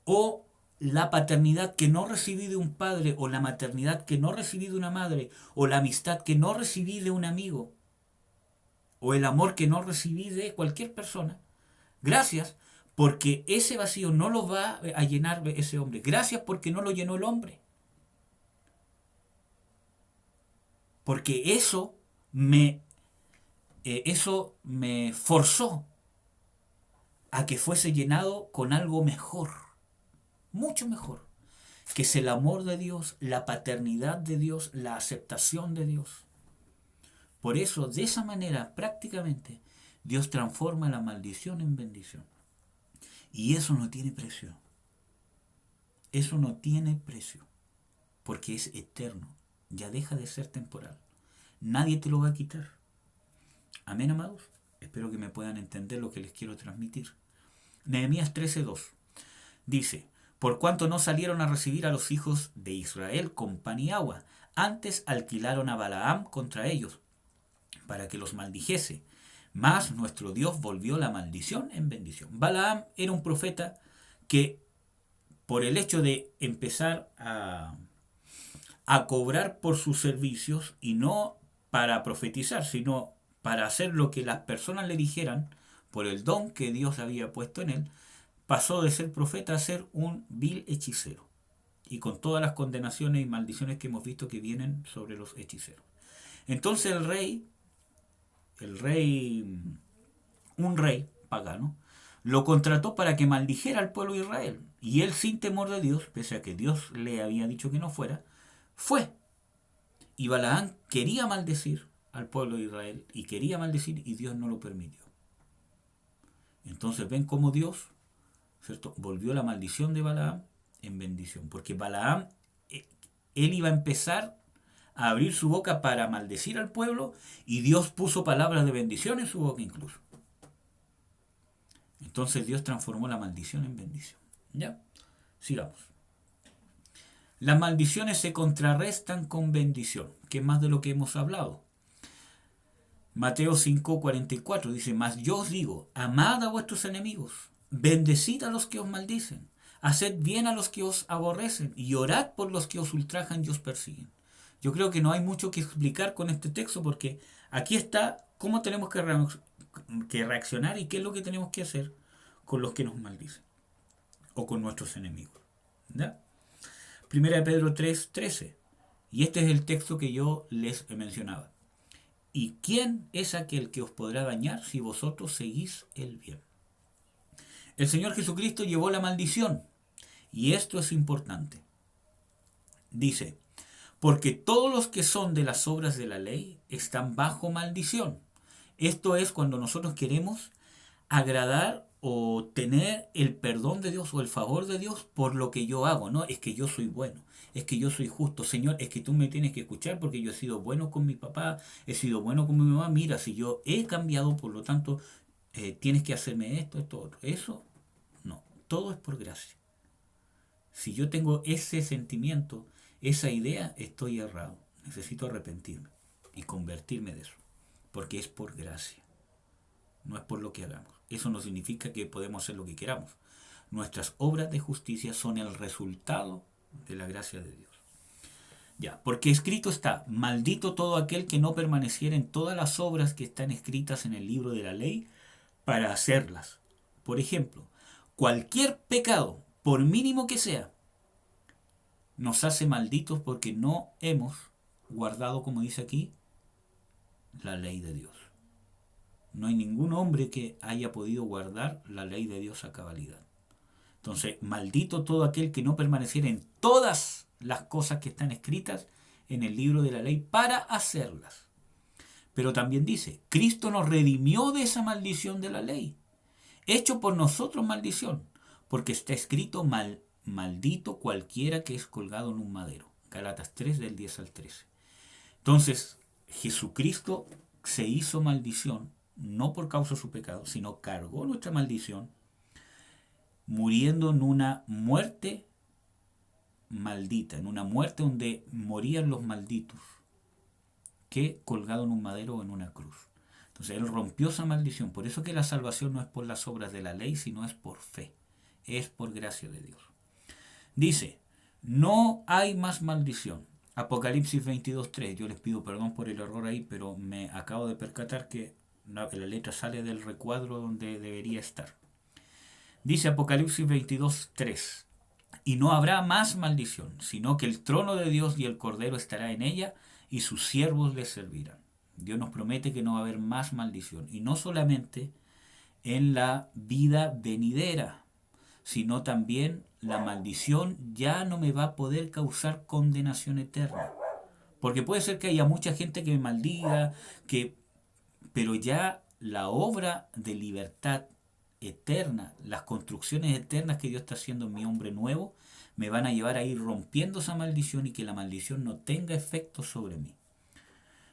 o la paternidad que no recibí de un padre, o la maternidad que no recibí de una madre, o la amistad que no recibí de un amigo, o el amor que no recibí de cualquier persona. Gracias, porque ese vacío no lo va a llenar ese hombre. Gracias porque no lo llenó el hombre. Porque eso me, eso me forzó a que fuese llenado con algo mejor, mucho mejor, que es el amor de Dios, la paternidad de Dios, la aceptación de Dios. Por eso, de esa manera, prácticamente, Dios transforma la maldición en bendición. Y eso no tiene precio. Eso no tiene precio, porque es eterno. Ya deja de ser temporal. Nadie te lo va a quitar. Amén, amados. Espero que me puedan entender lo que les quiero transmitir. Nehemías 13:2 dice: por cuanto no salieron a recibir a los hijos de Israel con pan y agua, antes alquilaron a Balaam contra ellos, para que los maldijese. Mas nuestro Dios volvió la maldición en bendición. Balaam era un profeta que, por el hecho de empezar a cobrar por sus servicios, y no para profetizar, sino para hacer lo que las personas le dijeran, por el don que Dios había puesto en él, pasó de ser profeta a ser un vil hechicero. Y con todas las condenaciones y maldiciones que hemos visto que vienen sobre los hechiceros. Entonces un rey pagano, lo contrató para que maldijera al pueblo de Israel. Y él, sin temor de Dios, pese a que Dios le había dicho que no fuera, fue. Y Balaam quería maldecir al pueblo de Israel, y quería maldecir, y Dios no lo permitió. Entonces ven cómo Dios, ¿cierto?, volvió la maldición de Balaam en bendición. Porque Balaam, él iba a empezar a abrir su boca para maldecir al pueblo, y Dios puso palabras de bendición en su boca incluso. Entonces Dios transformó la maldición en bendición. ¿Ya? Sigamos. Las maldiciones se contrarrestan con bendición, que es más de lo que hemos hablado. Mateo 5:44 dice: mas yo os digo, amad a vuestros enemigos, bendecid a los que os maldicen, haced bien a los que os aborrecen, y orad por los que os ultrajan y os persiguen. Yo creo que no hay mucho que explicar con este texto, porque aquí está cómo tenemos que reaccionar y qué es lo que tenemos que hacer con los que nos maldicen o con nuestros enemigos. ¿Ya? Primera de Pedro 3:13. Y este es el texto que yo les mencionaba. ¿Y quién es aquel que os podrá dañar si vosotros seguís el bien? El Señor Jesucristo llevó la maldición, y esto es importante. Dice: porque todos los que son de las obras de la ley están bajo maldición. Esto es cuando nosotros queremos agradar o tener el perdón de Dios o el favor de Dios por lo que yo hago. No, es que yo soy bueno, es que yo soy justo. Señor, es que tú me tienes que escuchar porque yo he sido bueno con mi papá, he sido bueno con mi mamá. Mira, si yo he cambiado, por lo tanto, tienes que hacerme esto, otro. Eso, no. Todo es por gracia. Si yo tengo ese sentimiento, esa idea, estoy errado. Necesito arrepentirme y convertirme de eso. Porque es por gracia. No es por lo que hagamos. Eso no significa que podemos hacer lo que queramos. Nuestras obras de justicia son el resultado de la gracia de Dios. Ya, porque escrito está: maldito todo aquel que no permaneciera en todas las obras que están escritas en el libro de la ley para hacerlas. Por ejemplo, cualquier pecado, por mínimo que sea, nos hace malditos porque no hemos guardado, como dice aquí, la ley de Dios. No hay ningún hombre que haya podido guardar la ley de Dios a cabalidad. Entonces, maldito todo aquel que no permaneciera en todas las cosas que están escritas en el libro de la ley para hacerlas. Pero también dice: Cristo nos redimió de esa maldición de la ley, hecho por nosotros maldición, porque está escrito: maldito cualquiera que es colgado en un madero. Gálatas 3, del 10 al 13. Entonces, Jesucristo se hizo maldición, no por causa de su pecado, sino cargó nuestra maldición, muriendo en una muerte maldita, en una muerte donde morían los malditos, que colgado en un madero o en una cruz. Entonces Él rompió esa maldición. Por eso que la salvación no es por las obras de la ley, sino es por fe. Es por gracia de Dios. Dice: no hay más maldición. Apocalipsis 22:3. Yo les pido perdón por el error ahí, pero me acabo de percatar que la letra sale del recuadro donde debería estar. Dice Apocalipsis 22:3: y no habrá más maldición, sino que el trono de Dios y el Cordero estará en ella, y sus siervos le servirán. Dios nos promete que no va a haber más maldición. Y no solamente en la vida venidera, sino también la maldición ya no me va a poder causar condenación eterna. Porque puede ser que haya mucha gente que me maldiga, pero ya la obra de libertad eterna, las construcciones eternas que Dios está haciendo en mi hombre nuevo, me van a llevar a ir rompiendo esa maldición y que la maldición no tenga efecto sobre mí.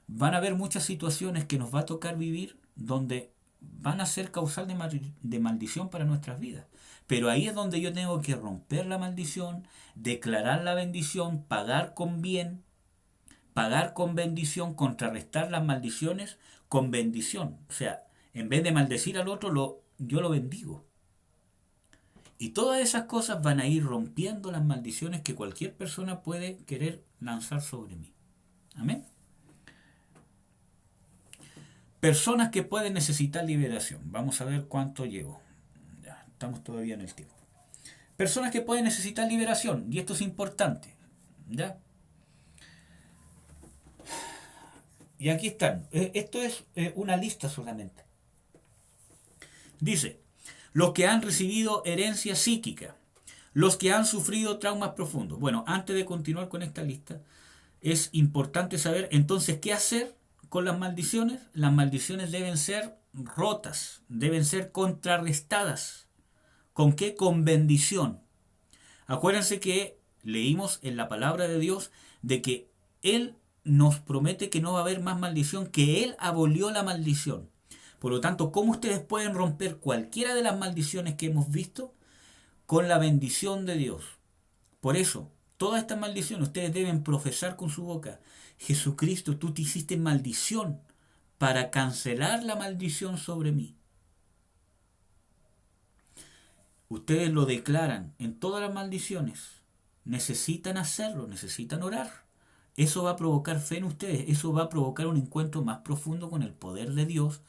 Van a haber muchas situaciones que nos va a tocar vivir donde van a ser causal de maldición para nuestras vidas. Pero ahí es donde yo tengo que romper la maldición, declarar la bendición, pagar con bien, pagar con bendición, contrarrestar las maldiciones con bendición. O sea, en vez de maldecir al otro, yo lo bendigo. Y todas esas cosas van a ir rompiendo las maldiciones que cualquier persona puede querer lanzar sobre mí. Amén. Personas que pueden necesitar liberación. Vamos a ver cuánto llevo. Ya, estamos todavía en el tiempo. Personas que pueden necesitar liberación. Y esto es importante. ¿Ya? Y aquí están. Esto es una lista solamente. Dice, los que han recibido herencia psíquica, los que han sufrido traumas profundos. Bueno, antes de continuar con esta lista, es importante saber entonces qué hacer con las maldiciones. Las maldiciones deben ser rotas, deben ser contrarrestadas. ¿Con qué? Con bendición. Acuérdense que leímos en la palabra de Dios de que Él nos promete que no va a haber más maldición, que Él abolió la maldición. Por lo tanto, ¿cómo ustedes pueden romper cualquiera de las maldiciones que hemos visto? Con la bendición de Dios. Por eso, todas estas maldiciones ustedes deben profesar con su boca: Jesucristo, tú te hiciste maldición para cancelar la maldición sobre mí. Ustedes lo declaran en todas las maldiciones. Necesitan hacerlo, necesitan orar. Eso va a provocar fe en ustedes, eso va a provocar un encuentro más profundo con el poder de Dios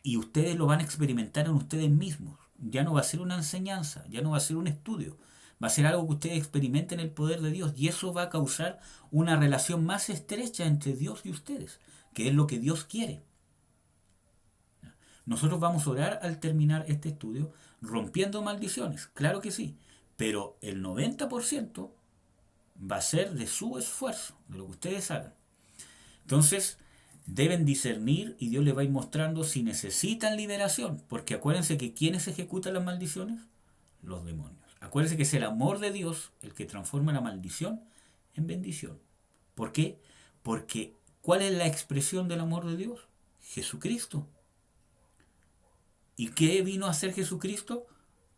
y ustedes lo van a experimentar en ustedes mismos. Ya no va a ser una enseñanza, ya no va a ser un estudio, va a ser algo que ustedes experimenten el poder de Dios y eso va a causar una relación más estrecha entre Dios y ustedes, que es lo que Dios quiere. Nosotros vamos a orar al terminar este estudio rompiendo maldiciones, claro que sí, pero el 90% va a ser de su esfuerzo, de lo que ustedes hagan. Entonces, deben discernir y Dios les va a ir mostrando si necesitan liberación, porque acuérdense que ¿quiénes ejecutan las maldiciones? Los demonios. Acuérdense que es el amor de Dios el que transforma la maldición en bendición. ¿Por qué? Porque ¿cuál es la expresión del amor de Dios? Jesucristo. ¿Y qué vino a hacer Jesucristo?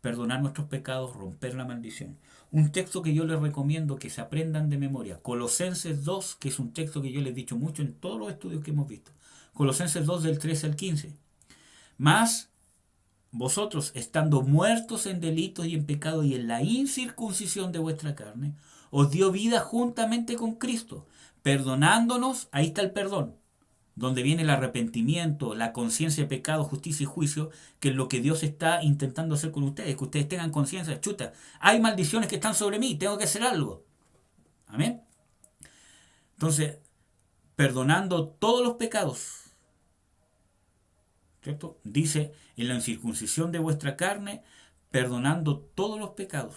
Perdonar nuestros pecados, romper la maldición. Un texto que yo les recomiendo que se aprendan de memoria. Colosenses 2, que es un texto que yo les he dicho mucho en todos los estudios que hemos visto. Colosenses 2 del 13 al 15. Mas vosotros, estando muertos en delitos y en pecado y en la incircuncisión de vuestra carne, os dio vida juntamente con Cristo, perdonándonos, ahí está el perdón, donde viene el arrepentimiento, la conciencia de pecado, justicia y juicio, que es lo que Dios está intentando hacer con ustedes, que ustedes tengan conciencia, chuta, hay maldiciones que están sobre mí, tengo que hacer algo. Amén. Entonces, perdonando todos los pecados, ¿cierto? Dice, en la incircuncisión de vuestra carne, perdonando todos los pecados.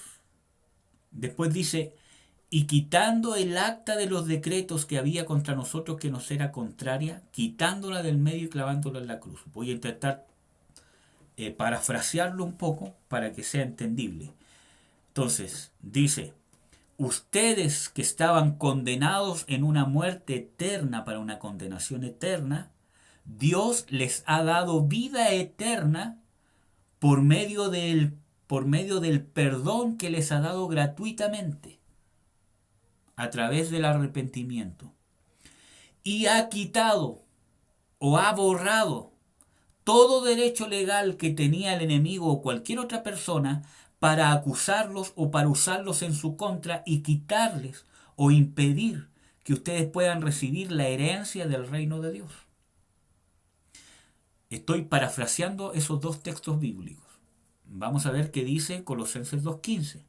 Después dice, y quitando el acta de los decretos que había contra nosotros que nos era contraria, quitándola del medio y clavándola en la cruz. Voy a intentar parafrasearlo un poco para que sea entendible. Entonces, dice, ustedes que estaban condenados en una muerte eterna para una condenación eterna, Dios les ha dado vida eterna por medio del perdón que les ha dado gratuitamente a través del arrepentimiento, y ha quitado o ha borrado todo derecho legal que tenía el enemigo o cualquier otra persona para acusarlos o para usarlos en su contra y quitarles o impedir que ustedes puedan recibir la herencia del reino de Dios. Estoy parafraseando esos dos textos bíblicos. Vamos a ver qué dice Colosenses 2:15.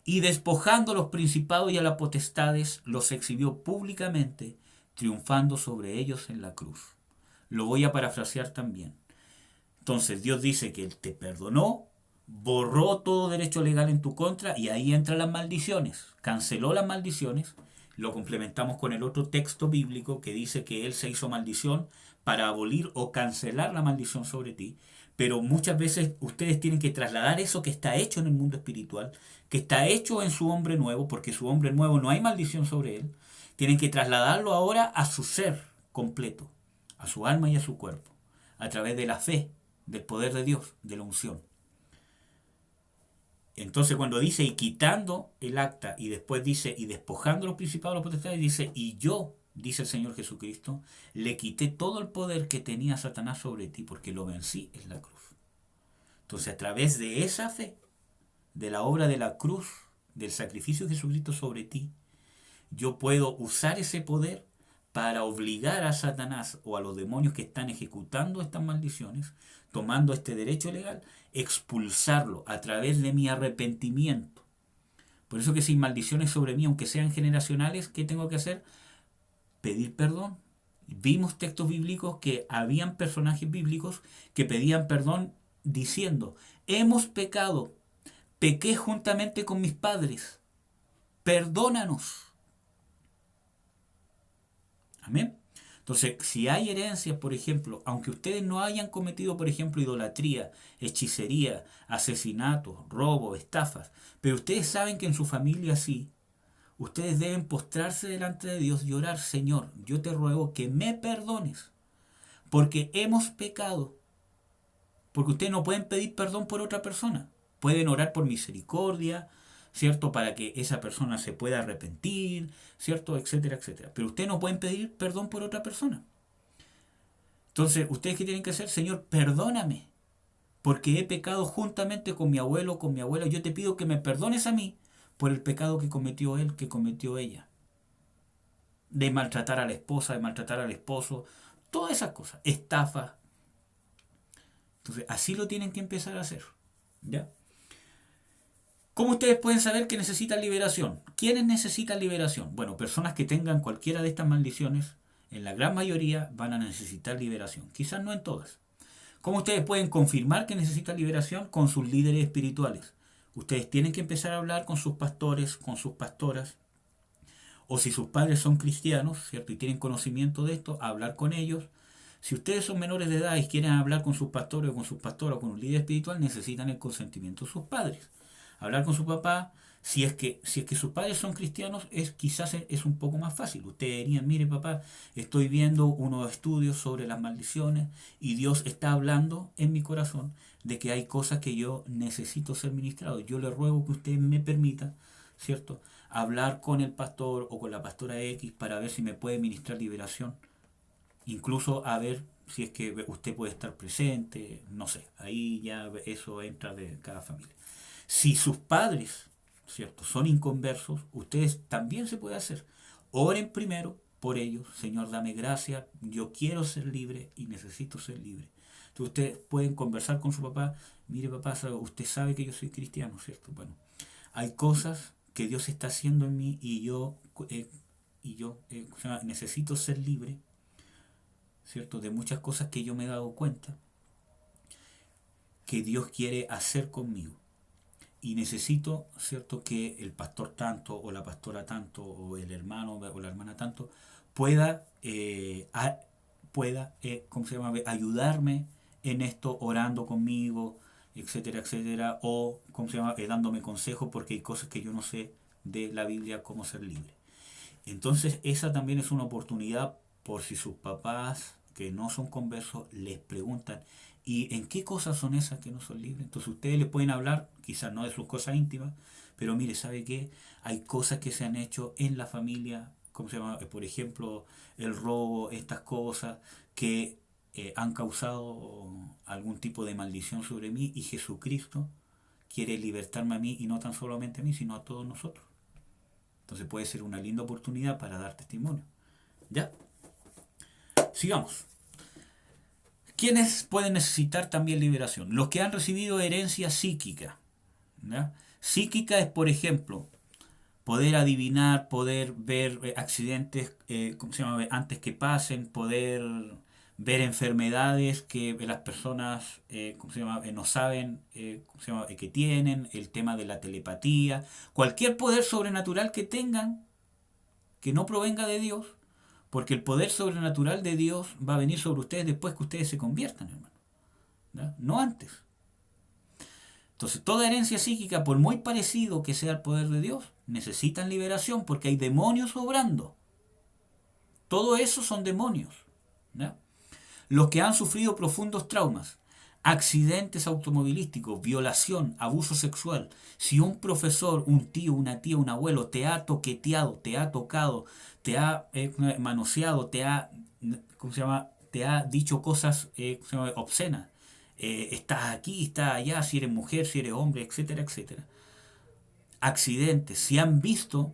Y despojando a los principados y a las potestades, los exhibió públicamente, triunfando sobre ellos en la cruz. Lo voy a parafrasear también. Entonces Dios dice que Él te perdonó, borró todo derecho legal en tu contra y ahí entran las maldiciones. Canceló las maldiciones. Lo complementamos con el otro texto bíblico que dice que Él se hizo maldición para abolir o cancelar la maldición sobre ti. Pero muchas veces ustedes tienen que trasladar eso que está hecho en el mundo espiritual, que está hecho en su hombre nuevo, porque su hombre nuevo no hay maldición sobre él. Tienen que trasladarlo ahora a su ser completo, a su alma y a su cuerpo, a través de la fe, del poder de Dios, de la unción. Entonces cuando dice y quitando el acta y después dice y despojando los principados, los potestades, dice y yo, dice el Señor Jesucristo, le quité todo el poder que tenía Satanás sobre ti porque lo vencí en la cruz. Entonces a través de esa fe, de la obra de la cruz, del sacrificio de Jesucristo sobre ti, yo puedo usar ese poder para obligar a Satanás o a los demonios que están ejecutando estas maldiciones, tomando este derecho legal, expulsarlo a través de mi arrepentimiento. Por eso que si hay maldiciones sobre mí, aunque sean generacionales, ¿qué tengo que hacer? Pedir perdón. Vimos textos bíblicos que habían personajes bíblicos que pedían perdón diciendo, hemos pecado, pequé juntamente con mis padres, perdónanos. Amén. Entonces, si hay herencias, por ejemplo, aunque ustedes no hayan cometido, por ejemplo, idolatría, hechicería, asesinatos, robos, estafas, pero ustedes saben que en su familia sí, ustedes deben postrarse delante de Dios y orar, Señor, yo te ruego que me perdones, porque hemos pecado. Porque ustedes no pueden pedir perdón por otra persona. Pueden orar por misericordia, ¿cierto? Para que esa persona se pueda arrepentir, ¿cierto? Etcétera, etcétera. Pero ustedes no pueden pedir perdón por otra persona. Entonces, ¿ustedes qué tienen que hacer? Señor, perdóname, porque he pecado juntamente con mi abuelo, con mi abuela. Yo te pido que me perdones a mí por el pecado que cometió él, que cometió ella. De maltratar a la esposa, de maltratar al esposo, todas esas cosas. Estafa. Entonces, así lo tienen que empezar a hacer. ¿Ya? ¿Cómo ustedes pueden saber que necesitan liberación? ¿Quiénes necesitan liberación? Bueno, personas que tengan cualquiera de estas maldiciones, en la gran mayoría van a necesitar liberación. Quizás no en todas. ¿Cómo ustedes pueden confirmar que necesitan liberación? Con sus líderes espirituales. Ustedes tienen que empezar a hablar con sus pastores, con sus pastoras, o si sus padres son cristianos, ¿cierto? Y tienen conocimiento de esto, hablar con ellos. Si ustedes son menores de edad y quieren hablar con sus pastores o con sus pastoras o con un líder espiritual, necesitan el consentimiento de sus padres. Hablar con su papá, si es que sus padres son cristianos, quizás es un poco más fácil. Ustedes dirían, mire papá, estoy viendo unos estudios sobre las maldiciones y Dios está hablando en mi corazón de que hay cosas que yo necesito ser ministrado. Yo le ruego que usted me permita, ¿cierto?, hablar con el pastor o con la pastora X para ver si me puede ministrar liberación. Incluso a ver si es que usted puede estar presente, no sé, ahí ya eso entra de cada familia. Si sus padres, ¿cierto?, son inconversos, ustedes también se puede hacer. Oren primero por ellos, Señor, dame gracia, yo quiero ser libre y necesito ser libre. Entonces ustedes pueden conversar con su papá, mire papá, usted sabe que yo soy cristiano, ¿cierto? Bueno, hay cosas que Dios está haciendo en mí y yo necesito ser libre, ¿cierto? De muchas cosas que yo me he dado cuenta que Dios quiere hacer conmigo. Y necesito, ¿cierto?, que el pastor tanto, o la pastora tanto, o el hermano o la hermana tanto, pueda, ¿cómo se llama?, ayudarme en esto, orando conmigo, etcétera, etcétera, o, ¿cómo se llama?, dándome consejos porque hay cosas que yo no sé de la Biblia, cómo ser libre. Entonces, esa también es una oportunidad por si sus papás, que no son conversos, les preguntan, ¿y en qué cosas son esas que no son libres? Entonces ustedes les pueden hablar, quizás no de sus cosas íntimas, pero mire, ¿sabe qué? Hay cosas que se han hecho en la familia, ¿cómo se llama? Por ejemplo, el robo, estas cosas que han causado algún tipo de maldición sobre mí y Jesucristo quiere libertarme a mí y no tan solamente a mí, sino a todos nosotros. Entonces puede ser una linda oportunidad para dar testimonio. ¿Ya? Sigamos. ¿Quiénes pueden necesitar también liberación? Los que han recibido herencia psíquica. ¿Ya? Psíquica es, por ejemplo, poder adivinar, poder ver accidentes ¿cómo se llama? Antes que pasen, poder ver enfermedades que las personas ¿cómo se llama? No saben ¿cómo se llama? Que tienen, el tema de la telepatía, cualquier poder sobrenatural que tengan que no provenga de Dios, porque el poder sobrenatural de Dios va a venir sobre ustedes después que ustedes se conviertan, hermano, ¿ya? No antes. Entonces, toda herencia psíquica, por muy parecido que sea el poder de Dios, necesitan liberación porque hay demonios obrando. Todo eso son demonios, ¿ya? Los que han sufrido profundos traumas, accidentes automovilísticos, violación, abuso sexual. Si un profesor, un tío, una tía, un abuelo te ha toqueteado, te ha tocado, te ha manoseado, te ha, ¿cómo se llama? Te ha dicho cosas ¿cómo se llama? Obscenas. Estás aquí, estás allá, si eres mujer, si eres hombre, etcétera, etcétera. Accidentes, si han visto,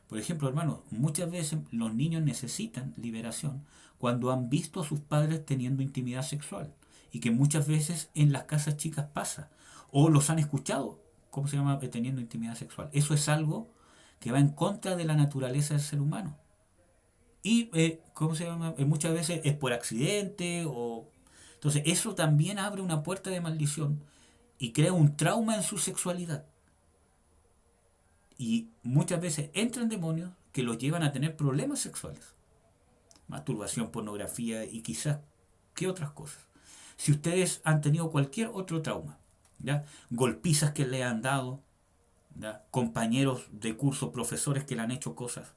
por ejemplo, hermanos, muchas veces los niños necesitan liberación cuando han visto a sus padres teniendo intimidad sexual y que muchas veces en las casas chicas pasa o los han escuchado, ¿cómo se llama? Teniendo intimidad sexual. Eso es algo que va en contra de la naturaleza del ser humano. Y, ¿cómo se llama? Muchas veces es por accidente o... Entonces, eso también abre una puerta de maldición y crea un trauma en su sexualidad. Y muchas veces entran demonios que los llevan a tener problemas sexuales. Masturbación, pornografía y quizás qué otras cosas. Si ustedes han tenido cualquier otro trauma, ¿ya? Golpizas que le han dado, ¿ya? Compañeros de curso, profesores que le han hecho cosas,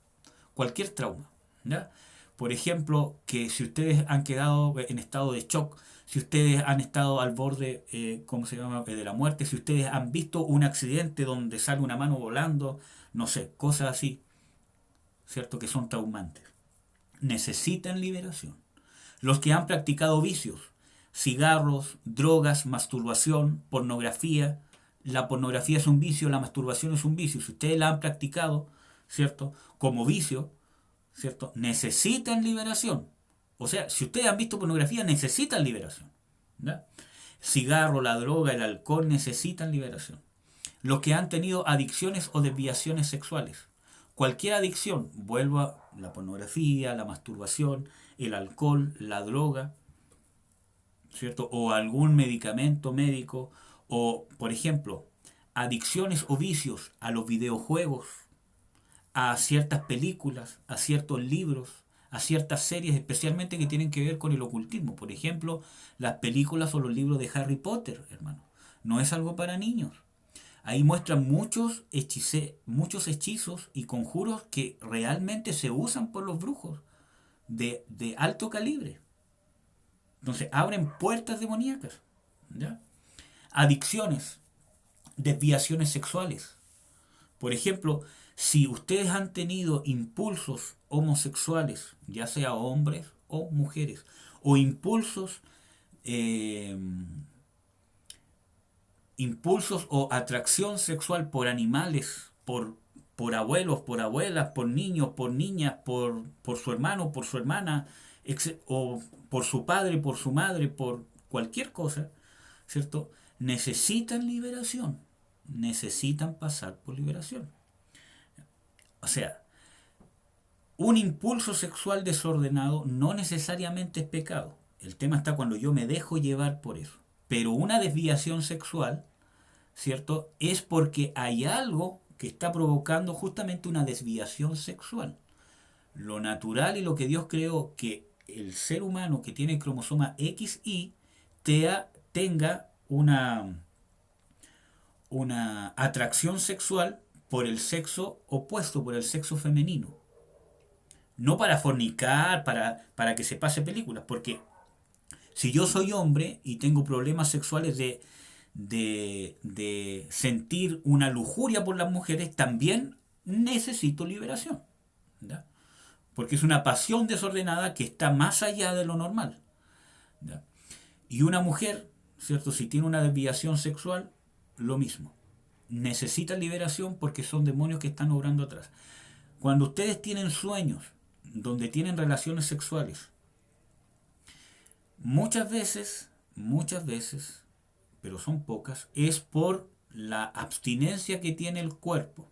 cualquier trauma, ¿ya? Por ejemplo, que si ustedes han quedado en estado de shock, si ustedes han estado al borde, ¿cómo se llama?, de la muerte, si ustedes han visto un accidente donde sale una mano volando, no sé, cosas así, ¿cierto? Que son traumantes. Necesitan liberación. Los que han practicado vicios, cigarros, drogas, masturbación, pornografía. La pornografía es un vicio, la masturbación es un vicio. Si ustedes la han practicado, ¿cierto? Como vicio, ¿cierto? Necesitan liberación. O sea, si ustedes han visto pornografía, necesitan liberación, ¿ya? Cigarro, la droga, el alcohol necesitan liberación. Los que han tenido adicciones o desviaciones sexuales. Cualquier adicción, vuelvo a la pornografía, la masturbación, el alcohol, la droga, ¿cierto? O algún medicamento médico, o, por ejemplo, adicciones o vicios a los videojuegos, a ciertas películas, a ciertos libros, a ciertas series, especialmente que tienen que ver con el ocultismo. Por ejemplo, las películas o los libros de Harry Potter, hermano. No es algo para niños. Ahí muestran muchos hechizos y conjuros que realmente se usan por los brujos de alto calibre. Entonces abren puertas demoníacas, ¿ya? Adicciones, desviaciones sexuales. Por ejemplo, si ustedes han tenido impulsos homosexuales, ya sea hombres o mujeres, o eh, impulsos o atracción sexual por animales, por abuelos, por abuelas, por niños, por niñas, por su hermano, por su hermana, o por su padre, por su madre, por cualquier cosa, ¿cierto? Necesitan liberación, necesitan pasar por liberación. O sea, un impulso sexual desordenado no necesariamente es pecado. El tema está cuando yo me dejo llevar por eso. Pero una desviación sexual, ¿cierto? Es porque hay algo que está provocando justamente una desviación sexual. Lo natural y lo que Dios creó, que el ser humano que tiene cromosoma XY tenga una atracción sexual por el sexo opuesto, por el sexo femenino. No para fornicar, para que se pase películas, porque si yo soy hombre y tengo problemas sexuales de sentir una lujuria por las mujeres, también necesito liberación, ¿ya? Porque es una pasión desordenada que está más allá de lo normal, ¿ya? Y una mujer, ¿cierto? Si tiene una desviación sexual, lo mismo. Necesita liberación porque son demonios que están obrando atrás. Cuando ustedes tienen sueños donde tienen relaciones sexuales, muchas veces, pero son pocas, es por la abstinencia que tiene el cuerpo.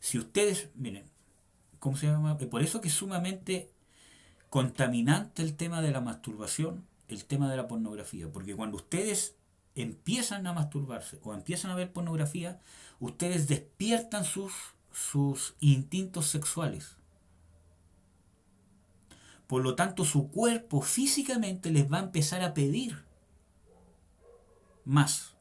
Si ustedes, miren, ¿cómo se llama? Por eso que es sumamente contaminante el tema de la masturbación, el tema de la pornografía, porque cuando ustedes empiezan a masturbarse o empiezan a ver pornografía, ustedes despiertan sus instintos sexuales. Por lo tanto, su cuerpo físicamente les va a empezar a pedir más.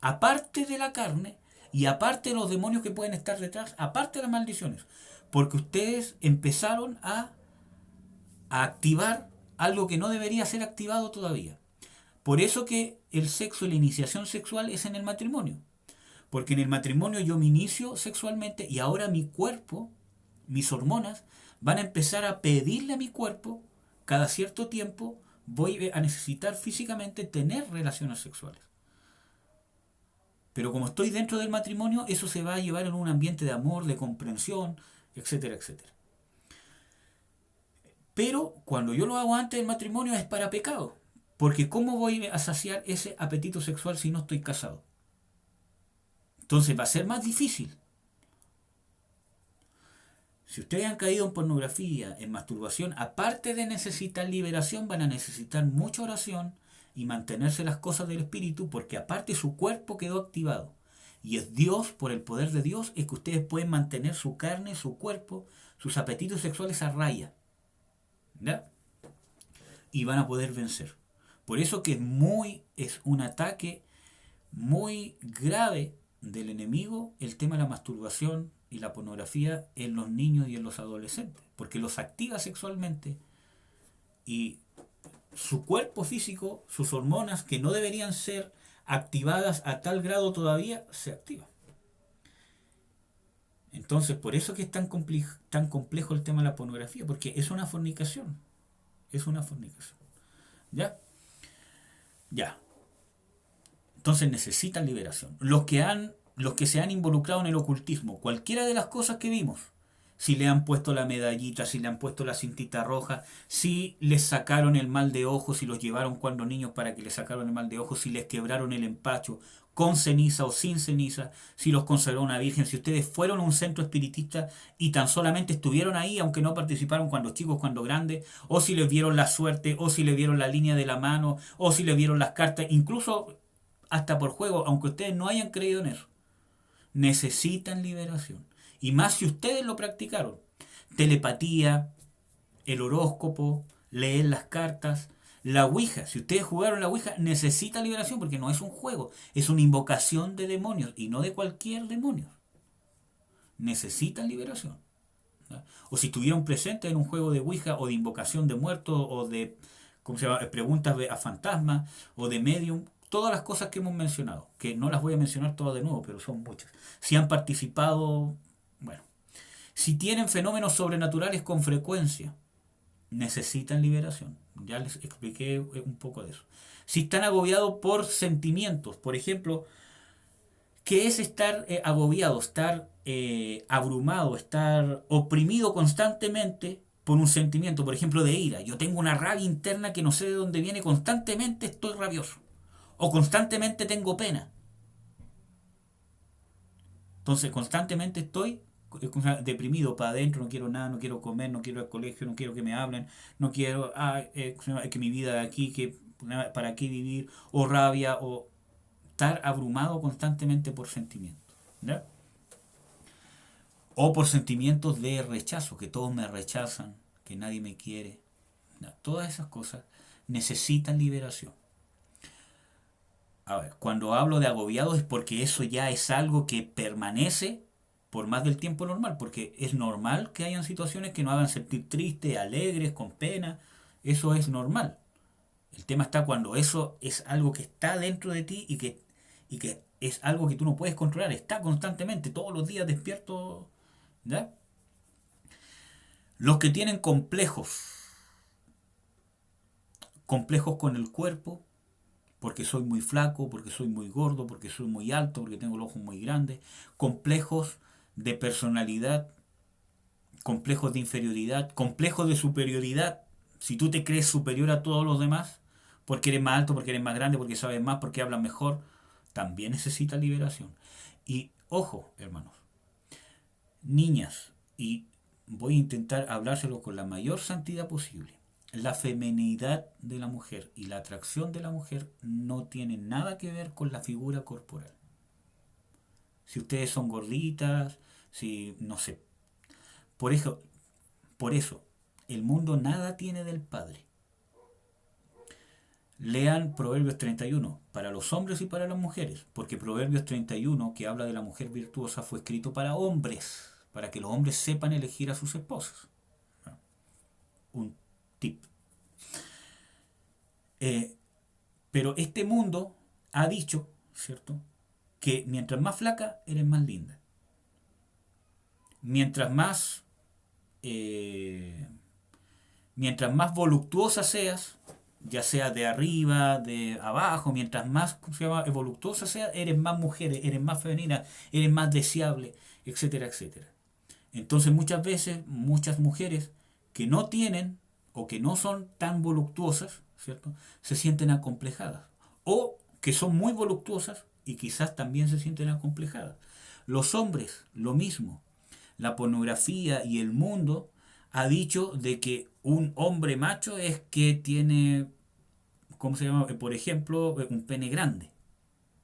Aparte de la carne y aparte de los demonios que pueden estar detrás, aparte de las maldiciones. Porque ustedes empezaron a activar algo que no debería ser activado todavía. Por eso que el sexo y la iniciación sexual es en el matrimonio. Porque en el matrimonio yo me inicio sexualmente y ahora mi cuerpo, mis hormonas, van a empezar a pedirle a mi cuerpo, cada cierto tiempo, voy a necesitar físicamente tener relaciones sexuales. Pero como estoy dentro del matrimonio, eso se va a llevar en un ambiente de amor, de comprensión, etcétera, etcétera. Pero cuando yo lo hago antes del matrimonio es para pecado. Porque ¿cómo voy a saciar ese apetito sexual si no estoy casado? Entonces va a ser más difícil. Si ustedes han caído en pornografía, en masturbación, aparte de necesitar liberación, van a necesitar mucha oración y mantenerse las cosas del espíritu, porque aparte su cuerpo quedó activado. Y es Dios, por el poder de Dios, es que ustedes pueden mantener su carne, su cuerpo, sus apetitos sexuales a raya. ¿Ya? Y van a poder vencer. Por eso que es un ataque muy grave del enemigo el tema de la masturbación y la pornografía en los niños y en los adolescentes, porque los activa sexualmente y su cuerpo físico, sus hormonas que no deberían ser activadas a tal grado todavía, se activan. Entonces, por eso que es tan complejo el tema de la pornografía, porque es una fornicación. Es una fornicación. ¿Ya? Ya. Entonces necesitan liberación. Los que se han involucrado en el ocultismo, cualquiera de las cosas que vimos, si le han puesto la medallita, si le han puesto la cintita roja, si les sacaron el mal de ojo, si los llevaron cuando niños para que les sacaron el mal de ojo, si les quebraron el empacho, con ceniza o sin ceniza, si los consagró una virgen, si ustedes fueron a un centro espiritista y tan solamente estuvieron ahí, aunque no participaron cuando chicos, cuando grandes, o si les vieron la suerte, o si les vieron la línea de la mano, o si les vieron las cartas, incluso hasta por juego, aunque ustedes no hayan creído en eso, necesitan liberación. Y más si ustedes lo practicaron. Telepatía, el horóscopo, leer las cartas, la Ouija. Si ustedes jugaron la Ouija, necesita liberación porque no es un juego, es una invocación de demonios y no de cualquier demonio. Necesitan liberación. ¿Ya? O si estuvieron presentes en un juego de Ouija o de invocación de muertos o de ¿cómo se llama? Preguntas a fantasmas o de medium, todas las cosas que hemos mencionado, que no las voy a mencionar todas de nuevo, pero son muchas. Si han participado, bueno, si tienen fenómenos sobrenaturales con frecuencia, necesitan liberación. Ya les expliqué un poco de eso. Si están agobiados por sentimientos, por ejemplo, ¿qué es estar agobiado, estar abrumado, estar oprimido constantemente por un sentimiento, por ejemplo, de ira? Yo tengo una rabia interna que no sé de dónde viene, constantemente estoy rabioso. O constantemente tengo pena. Entonces, constantemente estoy deprimido para adentro, no quiero nada, no quiero comer, no quiero ir al colegio, no quiero que me hablen, no quiero que mi vida de aquí, que para qué vivir, o rabia, o estar abrumado constantemente por sentimientos. ¿Ya? O por sentimientos de rechazo, que todos me rechazan, que nadie me quiere. ¿Ya? Todas esas cosas necesitan liberación. A ver, cuando hablo de agobiado es porque eso ya es algo que permanece por más del tiempo normal, porque es normal que hayan situaciones que nos hagan sentir tristes, alegres, con pena, eso es normal. El tema está cuando eso es algo que está dentro de ti y que es algo que tú no puedes controlar, está constantemente, todos los días despierto, ¿ya? Los que tienen complejos con el cuerpo, porque soy muy flaco, porque soy muy gordo, porque soy muy alto, porque tengo los ojos muy grandes, complejos de personalidad, complejos de inferioridad, complejos de superioridad. Si tú te crees superior a todos los demás, porque eres más alto, porque eres más grande, porque sabes más, porque hablas mejor, también necesita liberación. Y ojo, hermanos, Niñas, y voy a intentar hablárselo con la mayor santidad posible. La feminidad de la mujer y la atracción de la mujer no tienen nada que ver con la figura corporal. Si ustedes son gorditas, si no sé. Por eso, por eso, el mundo nada tiene del Padre. Lean Proverbios 31 para los hombres y para las mujeres, porque Proverbios 31, que habla de la mujer virtuosa, fue escrito para hombres, para que los hombres sepan elegir a sus esposas. Un tip. Pero este mundo ha dicho, ¿cierto?, que mientras más flaca, eres más linda. Mientras más, eh, mientras más voluptuosa seas, ya sea de arriba, de abajo, mientras más, ¿cómo se llama?, voluptuosa seas, eres más mujer, eres más femenina, eres más deseable, etcétera, etcétera. Entonces muchas veces, muchas mujeres que no tienen o que no son tan voluptuosas, ¿cierto?, se sienten acomplejadas. O que son muy voluptuosas y quizás también se sienten acomplejadas. Los hombres, lo mismo. La pornografía y el mundo ha dicho de que un hombre macho es que tiene, ¿cómo se llama? Por ejemplo, un pene grande.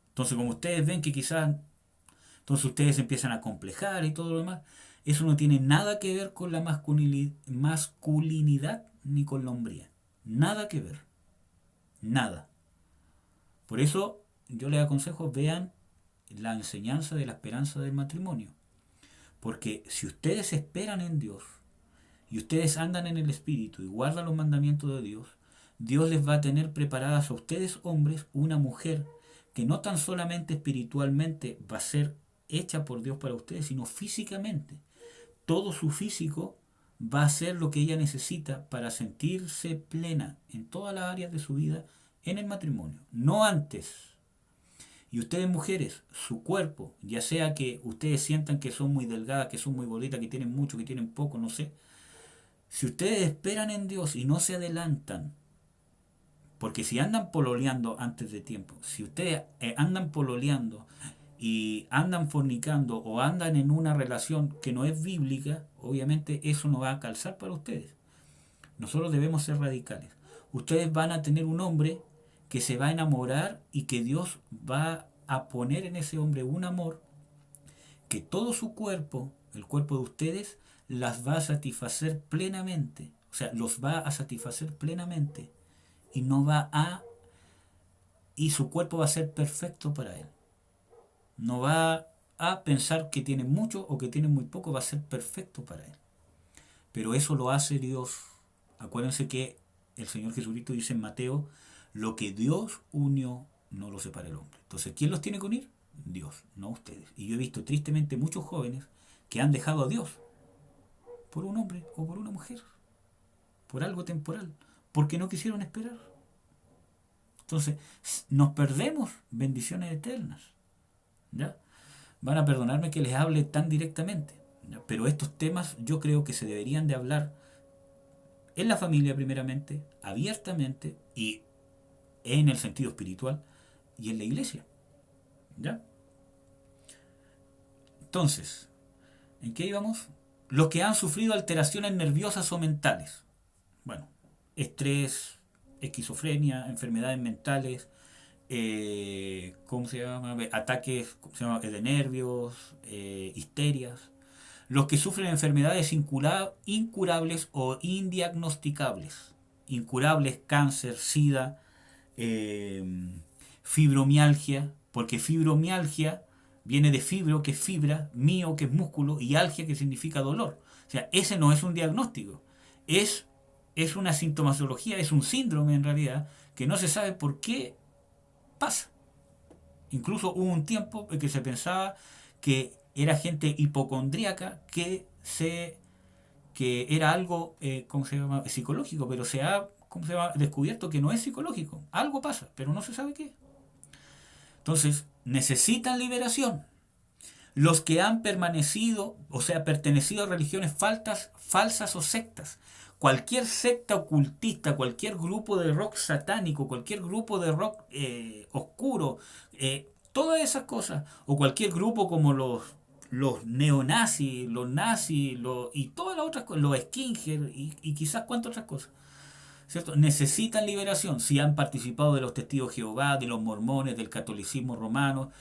Entonces, como ustedes ven que quizás, entonces ustedes se empiezan a complejar y todo lo demás, eso no tiene nada que ver con la masculinidad ni con la hombría. Nada que ver. Nada. Por eso yo les aconsejo, vean la enseñanza de la esperanza del matrimonio. Porque si ustedes esperan en Dios y ustedes andan en el Espíritu y guardan los mandamientos de Dios, Dios les va a tener preparadas a ustedes, hombres, una mujer que no tan solamente espiritualmente va a ser hecha por Dios para ustedes, sino físicamente. Todo su físico va a ser lo que ella necesita para sentirse plena en todas las áreas de su vida en el matrimonio, no antes. Y ustedes, mujeres, su cuerpo, ya sea que ustedes sientan que son muy delgadas, que son muy gorditas, que tienen mucho, que tienen poco, no sé, si ustedes esperan en Dios y no se adelantan, porque si andan pololeando antes de tiempo, si ustedes andan pololeando y andan fornicando o andan en una relación que no es bíblica, obviamente eso no va a calzar para ustedes. Nosotros debemos ser radicales. Ustedes van a tener un hombre que se va a enamorar y que Dios va a poner en ese hombre un amor que todo su cuerpo, el cuerpo de ustedes, las va a satisfacer plenamente. O sea, los va a satisfacer plenamente y no va a y su cuerpo va a ser perfecto para él. No va a pensar que tiene mucho o que tiene muy poco, va a ser perfecto para él. Pero eso lo hace Dios. Acuérdense que el Señor Jesucristo dice en Mateo, lo que Dios unió no lo separa el hombre. Entonces, ¿quién los tiene que unir? Dios, no ustedes. Y yo he visto tristemente muchos jóvenes que han dejado a Dios por un hombre o por una mujer, por algo temporal, porque no quisieron esperar. Entonces, nos perdemos bendiciones eternas. ¿Ya? Van a perdonarme que les hable tan directamente, ¿ya? Pero estos temas yo creo que se deberían de hablar en la familia primeramente, abiertamente y en el sentido espiritual y en la iglesia. ¿Ya? Entonces, ¿en qué íbamos? Los que han sufrido alteraciones nerviosas o mentales. Bueno, estrés, esquizofrenia, enfermedades mentales, ¿cómo se llama? Ataques, ¿cómo se llama?, de nervios, histerias. Los que sufren enfermedades incurables o indiagnosticables. Incurables, cáncer, sida, eh, fibromialgia, porque fibromialgia viene de fibro, que es fibra, mio, que es músculo, y algia, que significa dolor. O sea, ese no es un diagnóstico, es una sintomatología, es un síndrome en realidad, que no se sabe por qué pasa. Incluso hubo un tiempo en que se pensaba que era gente hipocondríaca que era algo, ¿cómo se llama?, psicológico, pero se ha, ¿cómo se llama?, descubierto que no es psicológico. Algo pasa, pero no se sabe qué. Entonces, necesitan liberación. Los que han permanecido, o sea, pertenecido a religiones falsas o sectas. Cualquier secta ocultista, cualquier grupo de rock satánico, cualquier grupo de rock oscuro, todas esas cosas, o cualquier grupo como los neonazis, los nazis, y todas las otras cosas, los skinheads y quizás cuántas otras cosas, ¿cierto? Necesitan liberación si han participado de los testigos de Jehová, de los mormones, del catolicismo romano,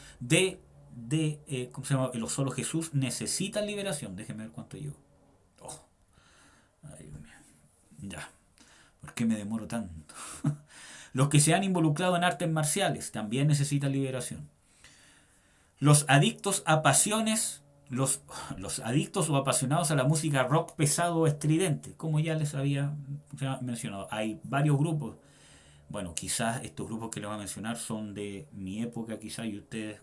¿cómo se llama? Los solo Jesús necesitan liberación. Déjenme ver cuánto llevo. Oh, ay, Dios mío. Ya. ¿Por qué me demoro tanto? Los que se han involucrado en artes marciales también necesitan liberación. Los adictos a pasiones, los adictos o apasionados a la música rock pesado o estridente, como ya les había mencionado. Hay varios grupos. Bueno, quizás estos grupos que les voy a mencionar son de mi época, quizás, y ustedes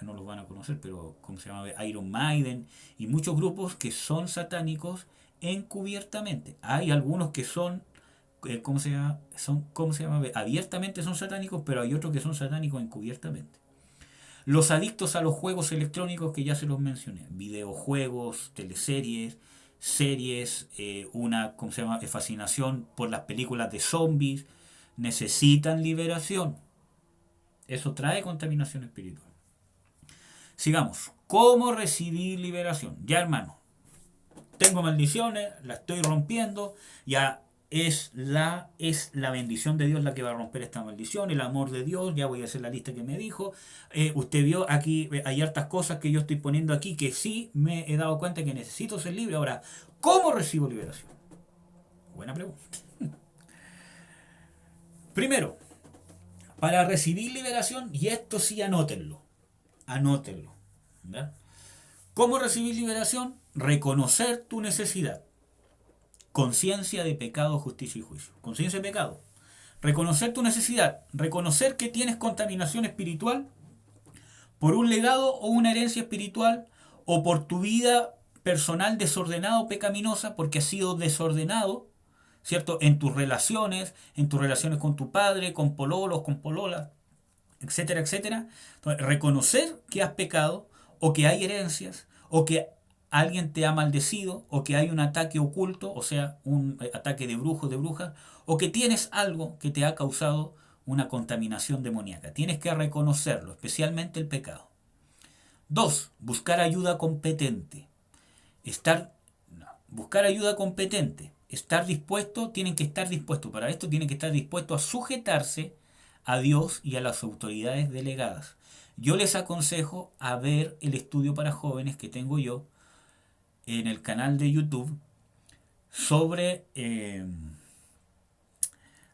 no los van a conocer, pero ¿cómo se llama? Iron Maiden y muchos grupos que son satánicos encubiertamente. Hay algunos que son, ¿cómo se llama? ¿Cómo se llama? Abiertamente son satánicos, pero hay otros que son satánicos encubiertamente. Los adictos a los juegos electrónicos que ya se los mencioné, videojuegos, teleseries, series, una, ¿cómo se llama? Fascinación por las películas de zombies, necesitan liberación. Eso trae contaminación espiritual. Sigamos. ¿Cómo recibir liberación? Ya, hermano, tengo maldiciones, la estoy rompiendo, ya es la bendición de Dios la que va a romper esta maldición, el amor de Dios, ya voy a hacer la lista que me dijo. Usted vio aquí, hay hartas cosas que yo estoy poniendo aquí que sí me he dado cuenta que necesito ser libre. Ahora, ¿cómo recibo liberación? Buena pregunta. Primero, para recibir liberación, y esto sí anótenlo. ¿Verdad? ¿Cómo recibir liberación? Reconocer tu necesidad. Conciencia de pecado, justicia y juicio. Conciencia de pecado. Reconocer tu necesidad. Reconocer que tienes contaminación espiritual por un legado o una herencia espiritual o por tu vida personal desordenada o pecaminosa porque has sido desordenado, ¿cierto? En tus relaciones con tu padre, con pololos, con pololas, etcétera, etcétera. Entonces, reconocer que has pecado o que hay herencias o que alguien te ha maldecido o que hay un ataque oculto, o sea, un ataque de brujos, de brujas, o que tienes algo que te ha causado una contaminación demoníaca. Tienes que reconocerlo, especialmente el pecado. 2. Buscar ayuda competente. Buscar ayuda competente. Tienen que estar dispuestos. Para esto tienen que estar dispuestos a sujetarse a Dios y a las autoridades delegadas. Yo les aconsejo a ver el estudio para jóvenes que tengo yo en el canal de YouTube sobre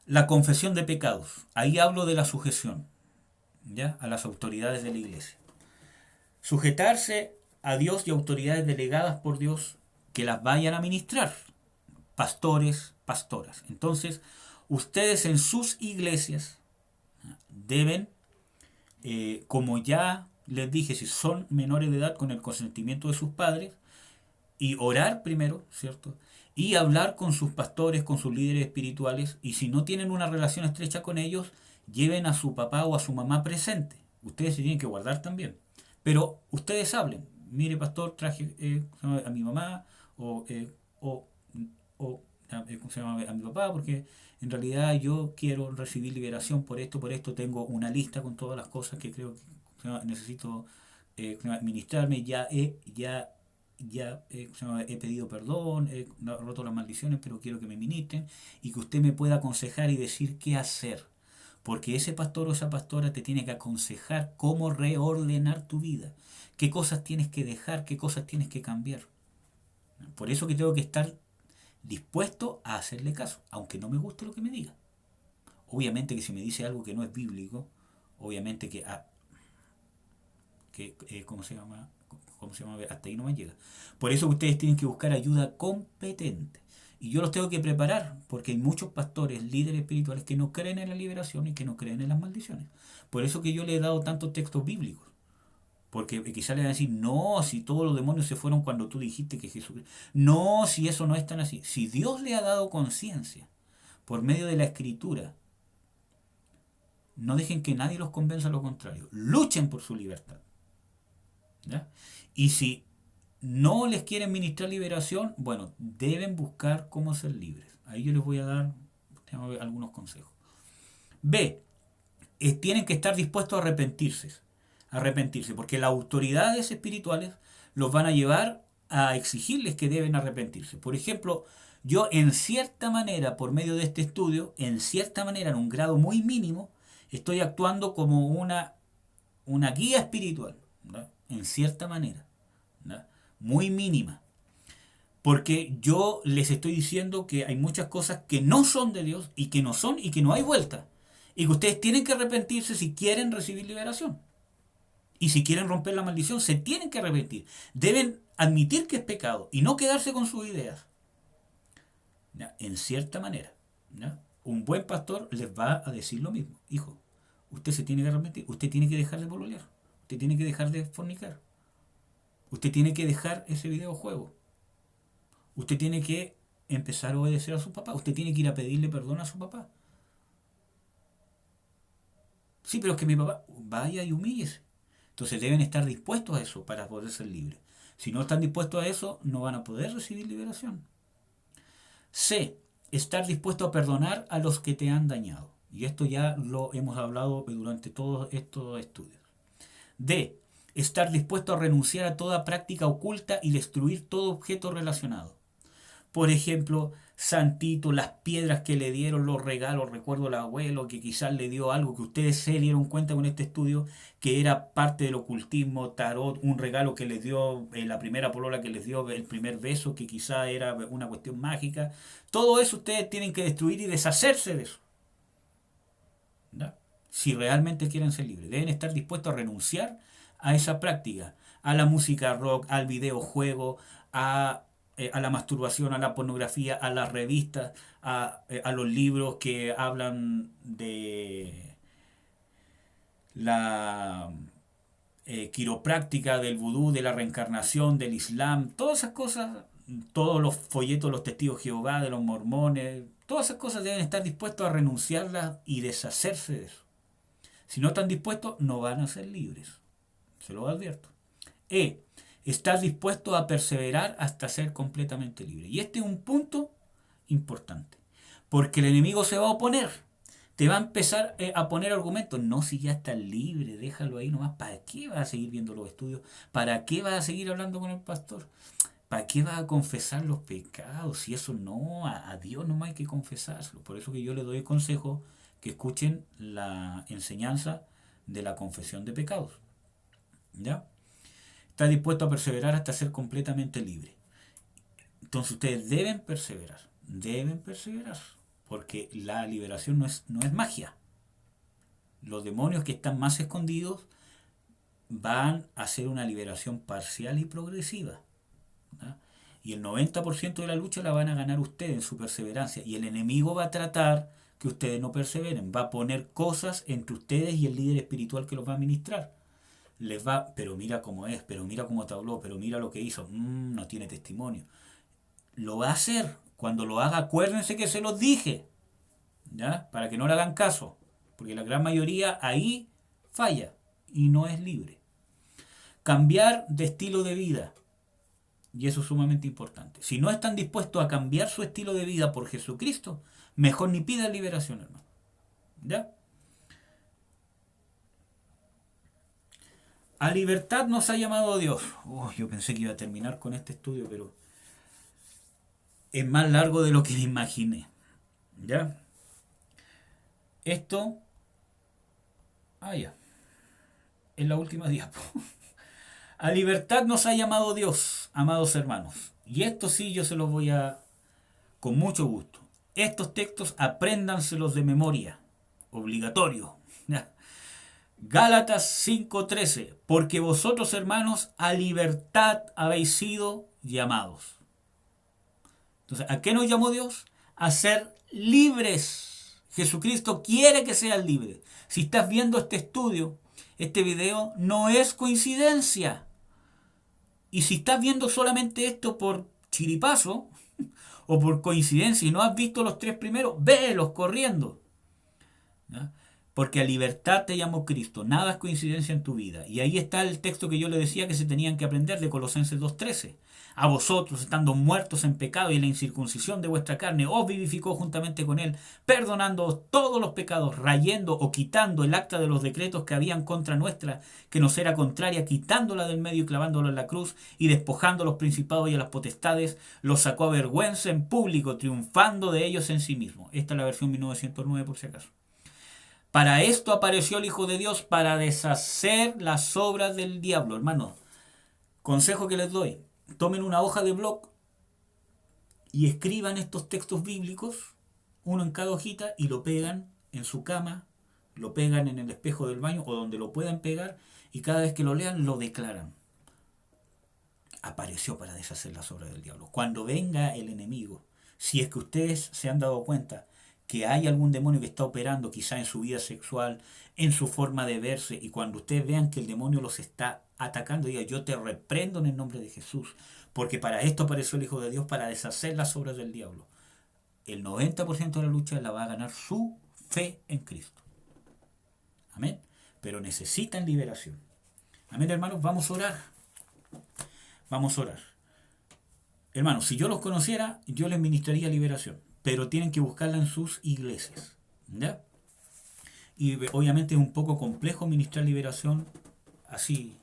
la confesión de pecados. Ahí hablo de la sujeción, ¿ya? A las autoridades de la iglesia. Sujetarse a Dios y autoridades delegadas por Dios que las vayan a ministrar. Pastores, pastoras. Entonces, ustedes en sus iglesias deben, como ya les dije, si son menores de edad, con el consentimiento de sus padres, y orar primero, ¿cierto? Y hablar con sus pastores, con sus líderes espirituales, y si no tienen una relación estrecha con ellos, lleven a su papá o a su mamá presente. Ustedes se tienen que guardar también. Pero ustedes hablen. Mire, pastor, traje a mi mamá o, ¿cómo se llama? A mi papá, porque en realidad yo quiero recibir liberación por esto, tengo una lista con todas las cosas que creo que necesito ministrarme, he pedido perdón, he roto las maldiciones, pero quiero que me ministren y que usted me pueda aconsejar y decir qué hacer. Porque ese pastor o esa pastora te tiene que aconsejar cómo reordenar tu vida, qué cosas tienes que dejar, qué cosas tienes que cambiar. Por eso que tengo que estar dispuesto a hacerle caso, aunque no me guste lo que me diga. Obviamente que si me dice algo que no es bíblico, obviamente ¿cómo se llama? Hasta ahí no me llega. Por eso ustedes tienen que buscar ayuda competente. Y yo los tengo que preparar, porque hay muchos pastores, líderes espirituales que no creen en la liberación y que no creen en las maldiciones. Por eso que yo le he dado tantos textos bíblicos. Porque quizás le van a decir, no, si todos los demonios se fueron cuando tú dijiste que Jesús... No, si eso no es tan así. Si Dios le ha dado conciencia por medio de la escritura, no dejen que nadie los convenza a lo contrario. Luchen por su libertad. ¿Ya? Y si no les quieren ministrar liberación, bueno, deben buscar cómo ser libres. Ahí yo les voy a dar algunos consejos. B. Tienen que estar dispuestos a arrepentirse. arrepentirse, porque las autoridades espirituales los van a llevar a exigirles que deben arrepentirse. Por ejemplo, yo en cierta manera, por medio de este estudio, en cierta manera, en un grado muy mínimo, estoy actuando como una guía espiritual, ¿no? En cierta manera, ¿no? Muy mínima. Porque yo les estoy diciendo que hay muchas cosas que no son de Dios y que no son y que no hay vuelta. Y que ustedes tienen que arrepentirse si quieren recibir liberación. Y si quieren romper la maldición, se tienen que arrepentir. Deben admitir que es pecado y no quedarse con sus ideas. ¿Ya? En cierta manera. ¿Ya? Un buen pastor les va a decir lo mismo. Hijo, usted se tiene que arrepentir. Usted tiene que dejar de pololear. Usted tiene que dejar de fornicar. Usted tiene que dejar ese videojuego. Usted tiene que empezar a obedecer a su papá. Usted tiene que ir a pedirle perdón a su papá. Sí, pero es que mi papá, vaya y humíllese. Entonces deben estar dispuestos a eso para poder ser libres. Si no están dispuestos a eso, no van a poder recibir liberación. C. Estar dispuesto a perdonar a los que te han dañado. Y esto ya lo hemos hablado durante todos estos estudios. D. Estar dispuesto a renunciar a toda práctica oculta y destruir todo objeto relacionado. Por ejemplo, Santito, las piedras que le dieron, los regalos, recuerdo al abuelo que quizás le dio algo que ustedes se dieron cuenta con este estudio, que era parte del ocultismo, tarot, un regalo que les dio la primera polola que les dio el primer beso, que quizás era una cuestión mágica. Todo eso ustedes tienen que destruir y deshacerse de eso. ¿No? Si realmente quieren ser libres, deben estar dispuestos a renunciar a esa práctica, a la música rock, al videojuego, a la masturbación, a la pornografía, a las revistas, a los libros que hablan de la quiropráctica, del vudú, de la reencarnación, del islam, todas esas cosas, todos los folletos de los testigos de Jehová, de los mormones, todas esas cosas deben estar dispuestos a renunciarlas y deshacerse de eso. Si no están dispuestos, no van a ser libres. Se lo advierto. Estar dispuesto a perseverar hasta ser completamente libre. Y este es un punto importante. Porque el enemigo se va a oponer. Te va a empezar a poner argumentos. No, si ya estás libre, déjalo ahí nomás. ¿Para qué vas a seguir viendo los estudios? ¿Para qué vas a seguir hablando con el pastor? ¿Para qué vas a confesar los pecados? Si eso no, a Dios nomás hay que confesarlo. Por eso que yo les doy el consejo que escuchen la enseñanza de la confesión de pecados. ¿Ya? Está dispuesto a perseverar hasta ser completamente libre. Entonces ustedes deben perseverar, porque la liberación no es magia. Los demonios que están más escondidos van a hacer una liberación parcial y progresiva. ¿No? Y el 90% de la lucha la van a ganar ustedes en su perseverancia. Y el enemigo va a tratar que ustedes no perseveren. Va a poner cosas entre ustedes y el líder espiritual que los va a ministrar. Les va, pero mira cómo es, pero mira cómo te habló, pero mira lo que hizo, no tiene testimonio. Lo va a hacer. Cuando lo haga, acuérdense que se los dije, ¿ya? Para que no le hagan caso, porque la gran mayoría ahí falla y no es libre. Cambiar de estilo de vida, y eso es sumamente importante. Si no están dispuestos a cambiar su estilo de vida por Jesucristo, mejor ni pidan liberación, hermano. ¿Ya? A libertad nos ha llamado Dios. Yo pensé que iba a terminar con este estudio, pero es más largo de lo que me imaginé. ¿Ya? Esto... ya. Es la última diapo. A libertad nos ha llamado Dios, amados hermanos. Y esto sí yo se los voy a... con mucho gusto. Estos textos apréndanselos de memoria. Obligatorio. ¿Ya? Gálatas 5:13, porque vosotros, hermanos, a libertad habéis sido llamados. Entonces, ¿a qué nos llamó Dios? A ser libres. Jesucristo quiere que seas libre. Si estás viendo este estudio, este video, no es coincidencia. Y si estás viendo solamente esto por chiripazo o por coincidencia y no has visto los 3 primeros, vélos corriendo. ¿Ya? porque a libertad te llamó Cristo, nada es coincidencia en tu vida. Y ahí está el texto que yo le decía que se tenían que aprender de Colosenses 2:13. A vosotros, estando muertos en pecado y en la incircuncisión de vuestra carne, os vivificó juntamente con él, perdonándoos todos los pecados, rayendo o quitando el acta de los decretos que habían contra nuestra, que nos era contraria, quitándola del medio y clavándola en la cruz, y despojando a los principados y a las potestades, los sacó a vergüenza en público, triunfando de ellos en sí mismo. Esta es la versión 1909 por si acaso. Para esto apareció el Hijo de Dios, para deshacer las obras del diablo. Hermano, consejo que les doy: tomen una hoja de blog y escriban estos textos bíblicos, uno en cada hojita, y lo pegan en su cama, lo pegan en el espejo del baño o donde lo puedan pegar, y cada vez que lo lean lo declaran. Apareció para deshacer las obras del diablo. Cuando venga el enemigo, si es que ustedes se han dado cuenta que hay algún demonio que está operando quizá en su vida sexual, en su forma de verse, y cuando ustedes vean que el demonio los está atacando, diga: yo te reprendo en el nombre de Jesús, porque para esto apareció el Hijo de Dios, para deshacer las obras del diablo. El 90% de la lucha la va a ganar su fe en Cristo. Amén. Pero necesitan liberación. Amén, hermanos. Vamos a orar. Vamos a orar. Hermanos, si yo los conociera, yo les ministraría liberación, pero tienen que buscarla en sus iglesias. ¿Ya? Y obviamente es un poco complejo ministrar liberación así,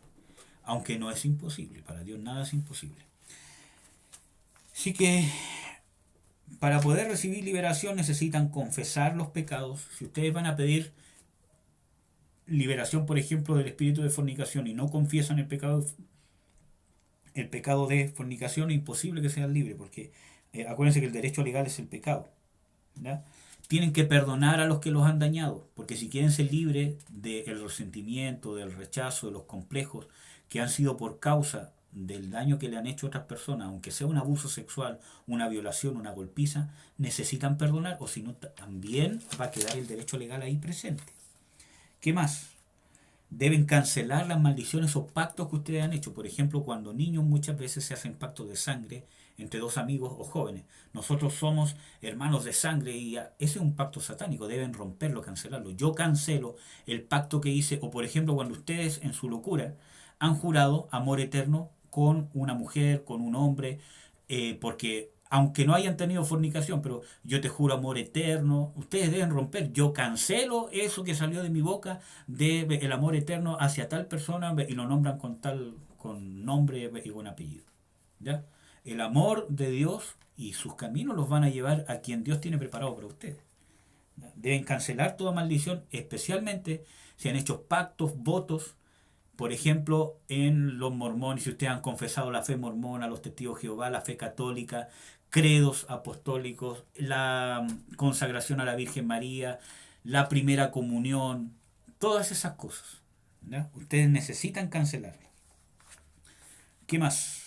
aunque no es imposible. Para Dios nada es imposible. Así que para poder recibir liberación necesitan confesar los pecados. Si ustedes van a pedir liberación, por ejemplo, del espíritu de fornicación y no confiesan el pecado de fornicación, es imposible que sean libres, porque acuérdense que el derecho legal es el pecado. ¿Ya? Tienen que perdonar a los que los han dañado, porque si quieren ser libres del resentimiento, del rechazo, de los complejos que han sido por causa del daño que le han hecho a otras personas, aunque sea un abuso sexual, una violación, una golpiza, necesitan perdonar, o si no, también va a quedar el derecho legal ahí presente. ¿Qué más? Deben cancelar las maldiciones o pactos que ustedes han hecho. Por ejemplo, cuando niños muchas veces se hacen pactos de sangre entre dos amigos o jóvenes. Nosotros somos hermanos de sangre y ese es un pacto satánico. Deben romperlo, cancelarlo. Yo cancelo el pacto que hice. O por ejemplo, cuando ustedes en su locura han jurado amor eterno con una mujer, con un hombre, porque aunque no hayan tenido fornicación, pero yo te juro amor eterno, ustedes deben romper. Yo cancelo eso que salió de mi boca, de el amor eterno hacia tal persona, y lo nombran con nombre y con apellido. ¿Ya? El amor de Dios y sus caminos los van a llevar a quien Dios tiene preparado para ustedes. ¿Ya? Deben cancelar toda maldición, especialmente si han hecho pactos, votos. Por ejemplo, en los mormones, si ustedes han confesado la fe mormona, los testigos de Jehová, la fe católica, credos apostólicos, la consagración a la Virgen María, la primera comunión, todas esas cosas, ¿ya? Ustedes necesitan cancelarlas. ¿Qué más?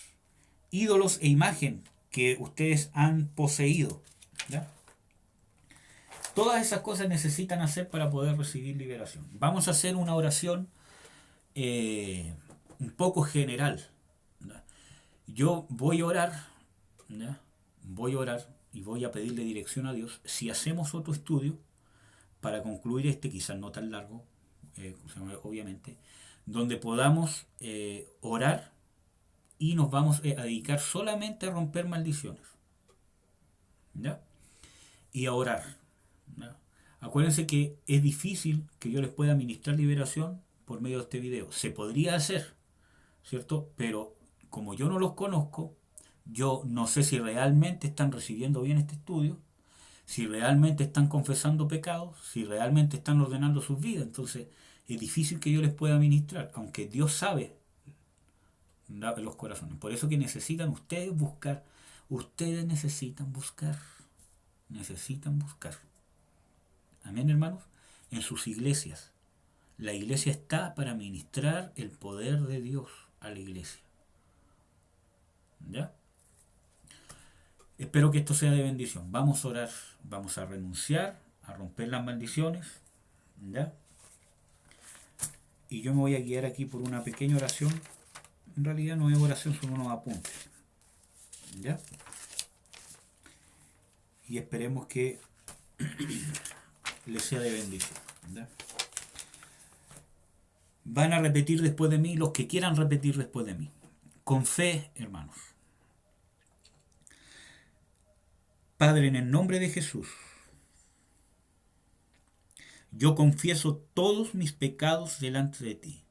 Ídolos e imagen que ustedes han poseído, ¿ya? Todas esas cosas necesitan hacer para poder recibir liberación. Vamos a hacer una oración un poco general. ¿Ya? Yo voy a orar, ¿ya? Voy a orar y voy a pedirle dirección a Dios. Si hacemos otro estudio para concluir este, quizás no tan largo, obviamente, donde podamos orar y nos vamos a dedicar solamente a romper maldiciones, ¿ya? Y a orar, ¿ya? Acuérdense que es difícil que yo les pueda ministrar liberación por medio de este video. Se podría hacer, ¿cierto? Pero como yo no los conozco, yo no sé si realmente están recibiendo bien este estudio, si realmente están confesando pecados, si realmente están ordenando sus vidas. Entonces es difícil que yo les pueda ministrar, aunque Dios sabe los corazones. Por eso que necesitan ustedes buscar. Ustedes necesitan buscar. Necesitan buscar. Amén, hermanos. En sus iglesias. La iglesia está para ministrar el poder de Dios a la iglesia. ¿Ya? Espero que esto sea de bendición. Vamos a orar. Vamos a renunciar, a romper las maldiciones. ¿Ya? Y yo me voy a guiar aquí por una pequeña oración. En realidad no es oración, son unos apuntes. ¿Ya? Y esperemos que les sea de bendición. ¿Ya? van a repetir después de mí los que quieran repetir después de mí. Con fe, hermanos. Padre, en el nombre de Jesús, yo confieso todos mis pecados delante de ti.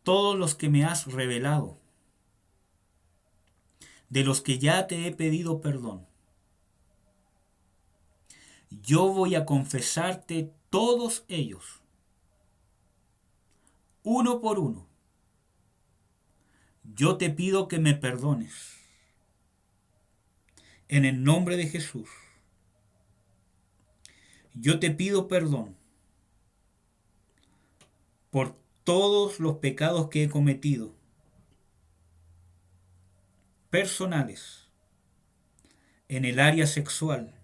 Todos los que me has revelado, de los que ya te he pedido perdón. Yo voy a confesarte todos ellos, uno por uno. Yo te pido que me perdones. En el nombre de Jesús, yo te pido perdón por todos los pecados que he cometido, personales, en el área sexual,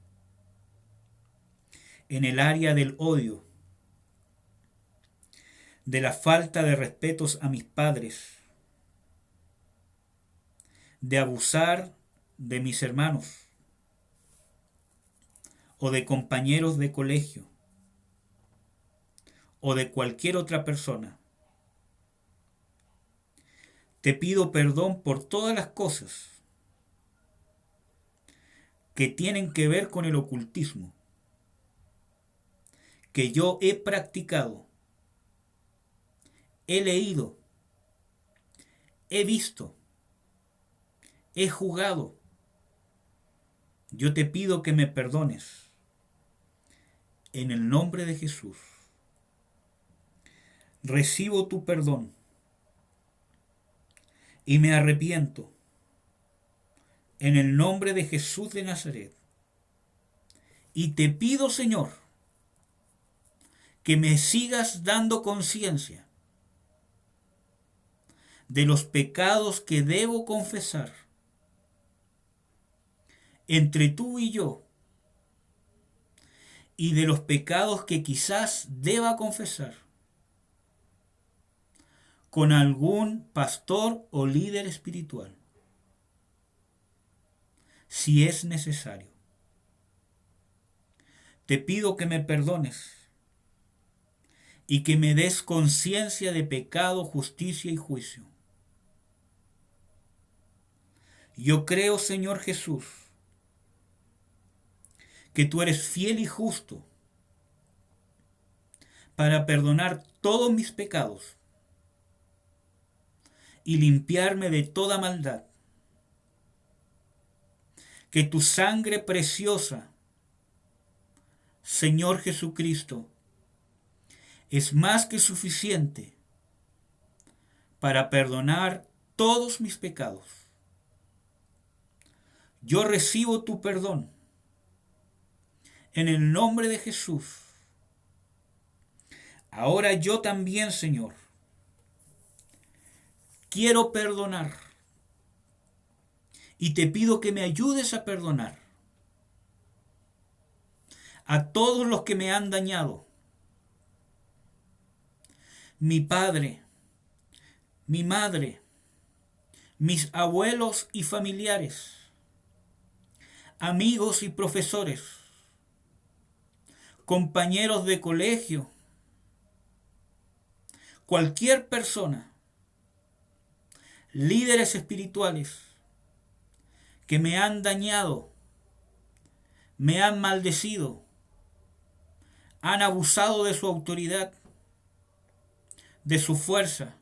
en el área del odio, de la falta de respetos a mis padres, de abusar de mis hermanos o de compañeros de colegio o de cualquier otra persona. Te pido perdón por todas las cosas que tienen que ver con el ocultismo, que yo he practicado, he leído, he visto, he jugado. Yo te pido que me perdones. En el nombre de Jesús, recibo tu perdón y me arrepiento. En el nombre de Jesús de Nazaret. Y te pido, Señor, que me sigas dando conciencia de los pecados que debo confesar entre tú y yo, y de los pecados que quizás deba confesar con algún pastor o líder espiritual, si es necesario. Te pido que me perdones y que me des conciencia de pecado, justicia y juicio. Yo creo, Señor Jesús, que tú eres fiel y justo para perdonar todos mis pecados y limpiarme de toda maldad. Que tu sangre preciosa, Señor Jesucristo, es más que suficiente para perdonar todos mis pecados. Yo recibo tu perdón en el nombre de Jesús. Ahora yo también, Señor, quiero perdonar y te pido que me ayudes a perdonar a todos los que me han dañado. Mi padre, mi madre, mis abuelos y familiares, amigos y profesores, compañeros de colegio, cualquier persona, líderes espirituales que me han dañado, me han maldecido, han abusado de su autoridad, de su fuerza.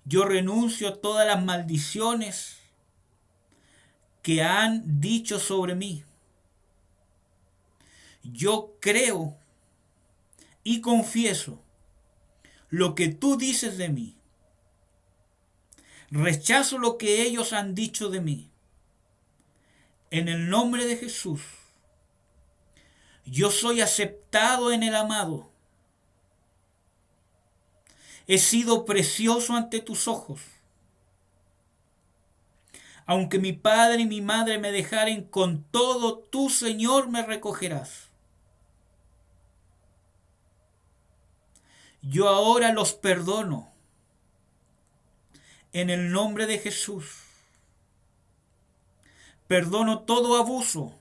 Yo renuncio a todas las maldiciones que han dicho sobre mí. Yo creo y confieso lo que tú dices de mí. Rechazo lo que ellos han dicho de mí. En el nombre de Jesús, yo soy aceptado en el amado. He sido precioso ante tus ojos. Aunque mi padre y mi madre me dejaren, con todo tú, Señor, me recogerás. Yo ahora los perdono. En el nombre de Jesús. Perdono todo abuso,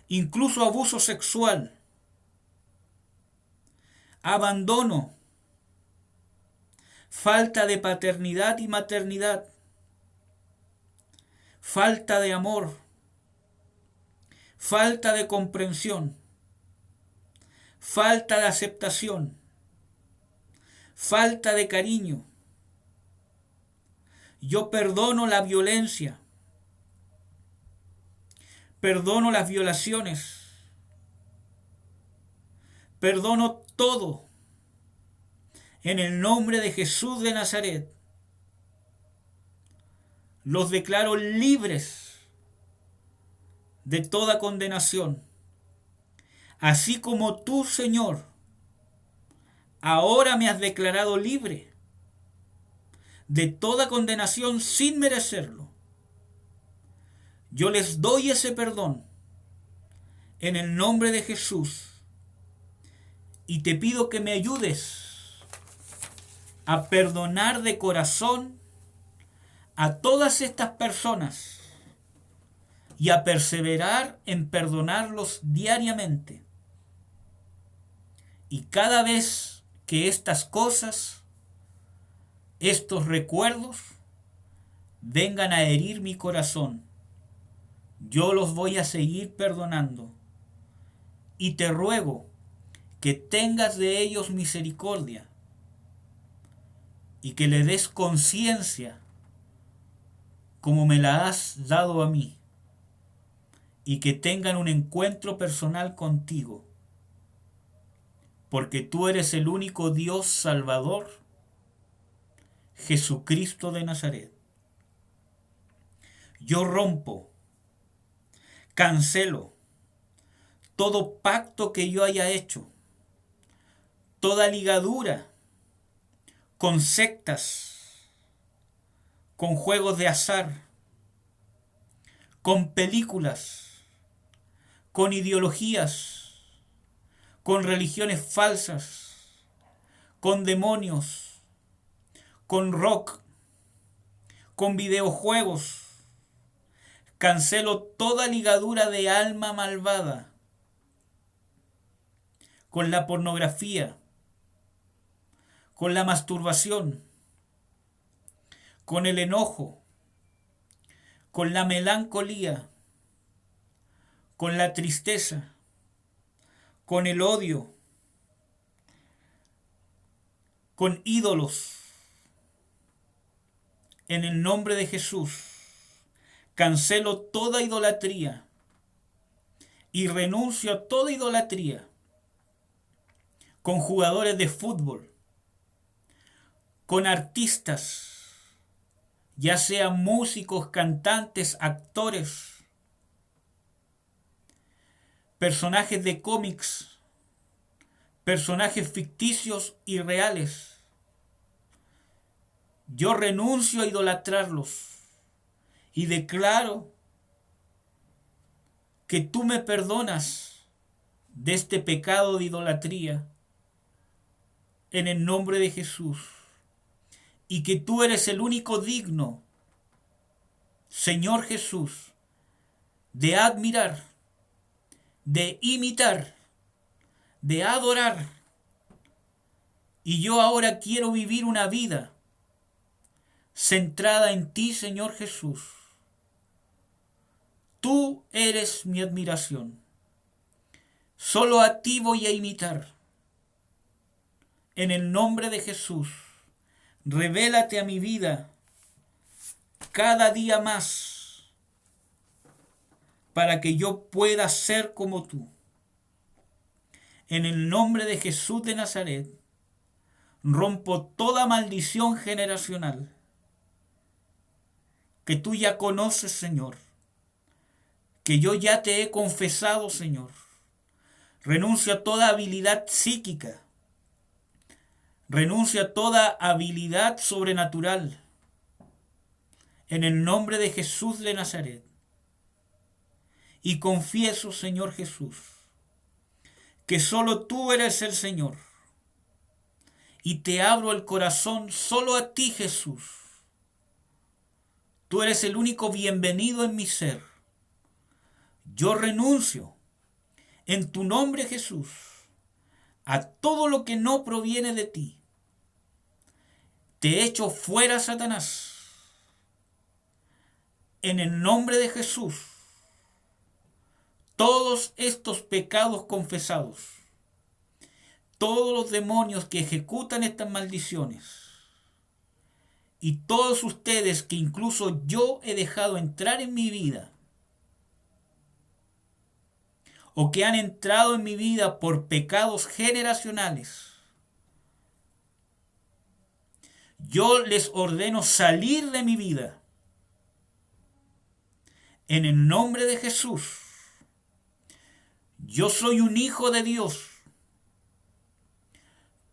incluso abuso sexual, abandono, falta de paternidad y maternidad, falta de amor, falta de comprensión, falta de aceptación, falta de cariño. Yo perdono la violencia, perdono las violaciones, perdono todo en el nombre de Jesús de Nazaret. Los declaro libres de toda condenación, así como tú, Señor, ahora me has declarado libre de toda condenación sin merecerlo. Yo les doy ese perdón en el nombre de Jesús y te pido que me ayudes a perdonar de corazón a todas estas personas y a perseverar en perdonarlos diariamente. Y cada vez que estas cosas, estos recuerdos, vengan a herir mi corazón, yo los voy a seguir perdonando. Y te ruego que tengas de ellos misericordia y que le des conciencia como me la has dado a mí, y que tengan un encuentro personal contigo, porque tú eres el único Dios Salvador, Jesucristo de Nazaret. Yo rompo, cancelo todo pacto que yo haya hecho, toda ligadura con sectas, con juegos de azar, con películas, con ideologías, con religiones falsas, con demonios, con rock, con videojuegos. Cancelo toda ligadura de alma malvada con la pornografía, con la masturbación, con el enojo, con la melancolía, con la tristeza, con el odio, con ídolos. En el nombre de Jesús, cancelo toda idolatría y renuncio a toda idolatría con jugadores de fútbol, con artistas, ya sean músicos, cantantes, actores, personajes de cómics, personajes ficticios y reales. Yo renuncio a idolatrarlos y declaro que tú me perdonas de este pecado de idolatría en el nombre de Jesús, y que tú eres el único digno, Señor Jesús, de admirar, de imitar, de adorar. Y yo ahora quiero vivir una vida centrada en ti, Señor Jesús. Tú eres mi admiración. Solo a ti voy a imitar. En el nombre de Jesús, revélate a mi vida cada día más para que yo pueda ser como tú. En el nombre de Jesús de Nazaret, rompo toda maldición generacional que tú ya conoces, Señor, que yo ya te he confesado, Señor. Renuncio a toda habilidad psíquica, renuncio a toda habilidad sobrenatural, en el nombre de Jesús de Nazaret. Y confieso, Señor Jesús, que solo tú eres el Señor. Y te abro el corazón solo a ti, Jesús. Tú eres el único bienvenido en mi ser. Yo renuncio en tu nombre, Jesús, a todo lo que no proviene de ti. Te echo fuera, Satanás, en el nombre de Jesús. Todos estos pecados confesados, todos los demonios que ejecutan estas maldiciones, y todos ustedes que incluso yo he dejado entrar en mi vida, o que han entrado en mi vida por pecados generacionales, yo les ordeno salir de mi vida. En el nombre de Jesús, yo soy un hijo de Dios.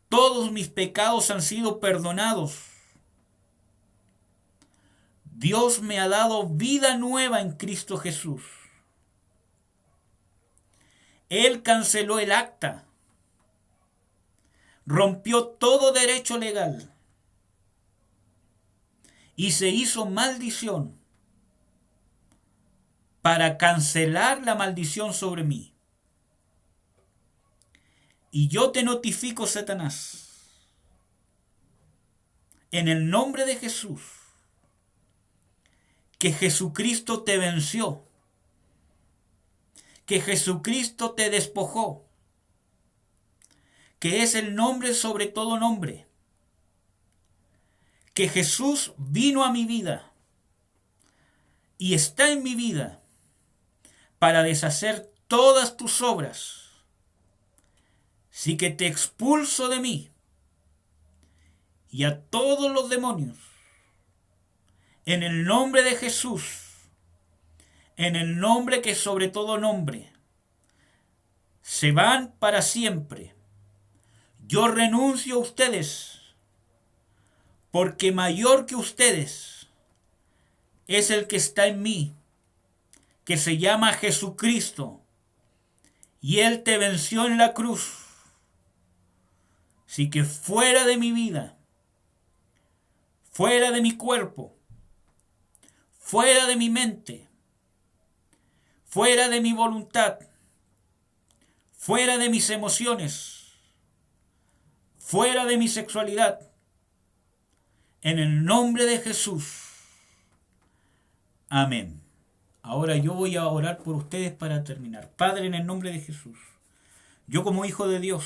Todos mis pecados han sido perdonados. Dios me ha dado vida nueva en Cristo Jesús. Él canceló el acta, rompió todo derecho legal y se hizo maldición para cancelar la maldición sobre mí. Y yo te notifico, Satanás, en el nombre de Jesús, que Jesucristo te venció, que Jesucristo te despojó, que es el nombre sobre todo nombre, que Jesús vino a mi vida y está en mi vida para deshacer todas tus obras. Así que te expulso de mí y a todos los demonios, en el nombre de Jesús, en el nombre que sobre todo nombre, se van para siempre. Yo renuncio a ustedes, porque mayor que ustedes es el que está en mí, que se llama Jesucristo, y Él te venció en la cruz. Así que fuera de mi vida, fuera de mi cuerpo, fuera de mi mente, fuera de mi voluntad, fuera de mis emociones, fuera de mi sexualidad, en el nombre de Jesús. Amén. Ahora yo voy a orar por ustedes para terminar. Padre, en el nombre de Jesús, yo como hijo de Dios,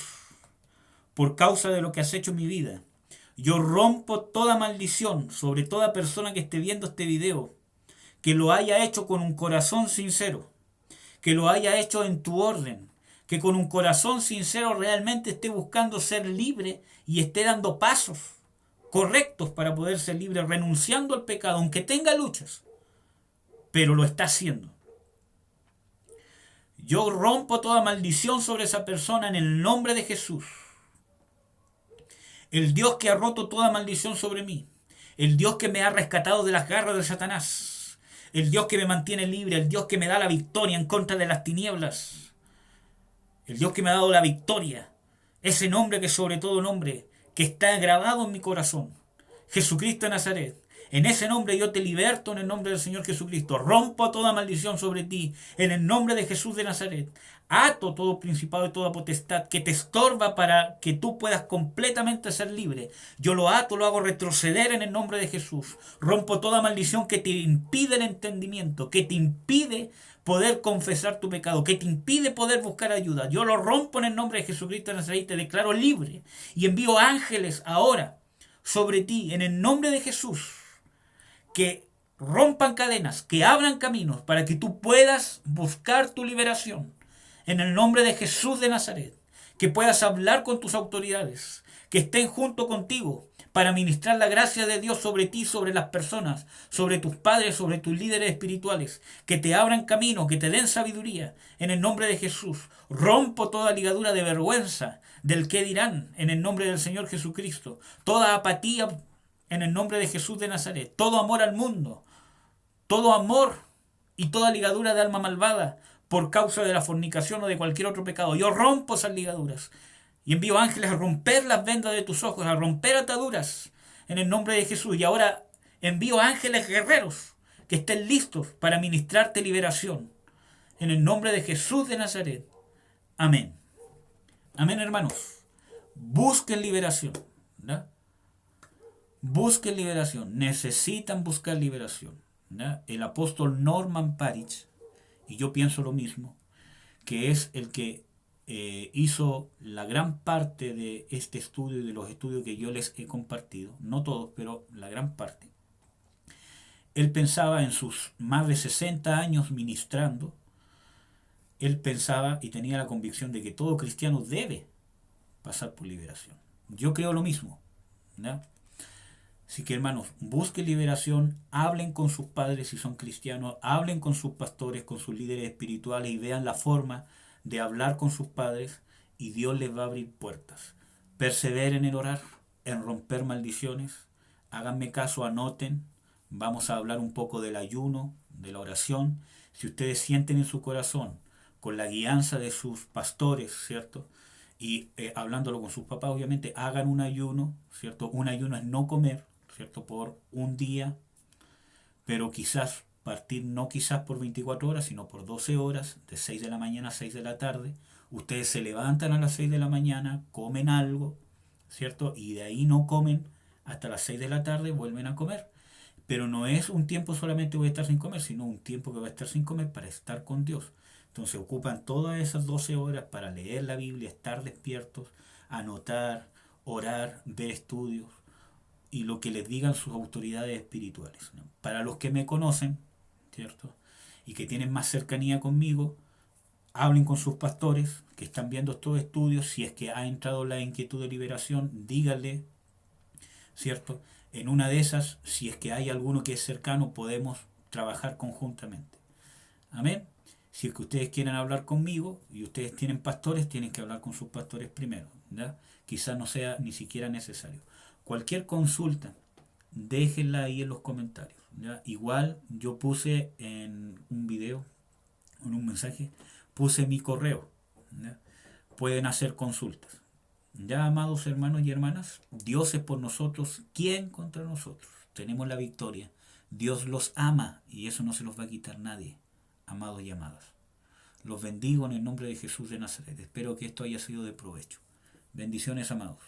por causa de lo que has hecho en mi vida, yo rompo toda maldición sobre toda persona que esté viendo este video, que lo haya hecho con un corazón sincero, que lo haya hecho en tu orden, que con un corazón sincero realmente esté buscando ser libre y esté dando pasos correctos para poder ser libre, renunciando al pecado, aunque tenga luchas, pero lo está haciendo. Yo rompo toda maldición sobre esa persona en el nombre de Jesús. El Dios que ha roto toda maldición sobre mí, el Dios que me ha rescatado de las garras de Satanás, el Dios que me mantiene libre, el Dios que me da la victoria en contra de las tinieblas, el Dios que me ha dado la victoria, ese nombre que sobre todo nombre, que está grabado en mi corazón, Jesucristo de Nazaret. En ese nombre yo te liberto en el nombre del Señor Jesucristo. Rompo toda maldición sobre ti en el nombre de Jesús de Nazaret. Ato todo principado y toda potestad que te estorba para que tú puedas completamente ser libre. Yo lo ato, lo hago retroceder en el nombre de Jesús. Rompo toda maldición que te impide el entendimiento, que te impide poder confesar tu pecado, que te impide poder buscar ayuda. Yo lo rompo en el nombre de Jesucristo de Nazaret, te declaro libre y envío ángeles ahora sobre ti en el nombre de Jesús, que rompan cadenas, que abran caminos para que tú puedas buscar tu liberación en el nombre de Jesús de Nazaret, que puedas hablar con tus autoridades, que estén junto contigo para ministrar la gracia de Dios sobre ti, sobre las personas, sobre tus padres, sobre tus líderes espirituales, que te abran camino, que te den sabiduría en el nombre de Jesús. Rompo toda ligadura de vergüenza del qué dirán en el nombre del Señor Jesucristo, toda apatía en el nombre de Jesús de Nazaret, todo amor al mundo, todo amor y toda ligadura de alma malvada por causa de la fornicación o de cualquier otro pecado. Yo rompo esas ligaduras y envío ángeles a romper las vendas de tus ojos, a romper ataduras en el nombre de Jesús. Y ahora envío ángeles guerreros que estén listos para ministrarte liberación en el nombre de Jesús de Nazaret. Amén. Amén, hermanos. Busquen liberación. ¿Ya? Busquen liberación. Necesitan buscar liberación. ¿Ya? El apóstol Norman Parich, y yo pienso lo mismo, que es el que hizo la gran parte de este estudio y de los estudios que yo les he compartido, no todos, pero la gran parte. Él pensaba en sus más de 60 años ministrando, él pensaba y tenía la convicción de que todo cristiano debe pasar por liberación. Yo creo lo mismo. ¿Ya? Así que hermanos, busquen liberación, hablen con sus padres si son cristianos, hablen con sus pastores, con sus líderes espirituales y vean la forma de hablar con sus padres y Dios les va a abrir puertas. Perseveren en orar, en romper maldiciones. Háganme caso, anoten. Vamos a hablar un poco del ayuno, de la oración. Si ustedes sienten en su corazón, con la guianza de sus pastores, ¿cierto? Y hablándolo con sus papás, obviamente, hagan un ayuno, ¿cierto? Un ayuno es no comer, ¿cierto? Por un día, pero quizás partir no quizás por 24 horas, sino por 12 horas, de 6 de la mañana a 6 de la tarde. Ustedes se levantan a las 6 de la mañana, comen algo, ¿cierto? Y de ahí no comen hasta las 6 de la tarde, vuelven a comer. Pero no es un tiempo solamente voy a estar sin comer, sino un tiempo que voy a estar sin comer para estar con Dios. Entonces ocupan todas esas 12 horas para leer la Biblia, estar despiertos, anotar, orar, ver estudios y lo que les digan sus autoridades espirituales, ¿no? Para los que me conocen, ¿cierto? Y que tienen más cercanía conmigo, hablen con sus pastores que están viendo estos estudios. Si es que ha entrado la inquietud de liberación, díganle, ¿cierto? En una de esas, si es que hay alguno que es cercano, podemos trabajar conjuntamente. Amén. Si es que ustedes quieren hablar conmigo y ustedes tienen pastores, tienen que hablar con sus pastores primero. ¿Ya? Quizás no sea ni siquiera necesario. Cualquier consulta, déjenla ahí en los comentarios. ¿Ya? Igual yo puse en un video, en un mensaje, puse mi correo. ¿Ya? Pueden hacer consultas. Ya, amados hermanos y hermanas, Dios es por nosotros. ¿Quién contra nosotros? Tenemos la victoria. Dios los ama y eso no se los va a quitar nadie, amados y amadas. Los bendigo en el nombre de Jesús de Nazaret. Espero que esto haya sido de provecho. Bendiciones, amados.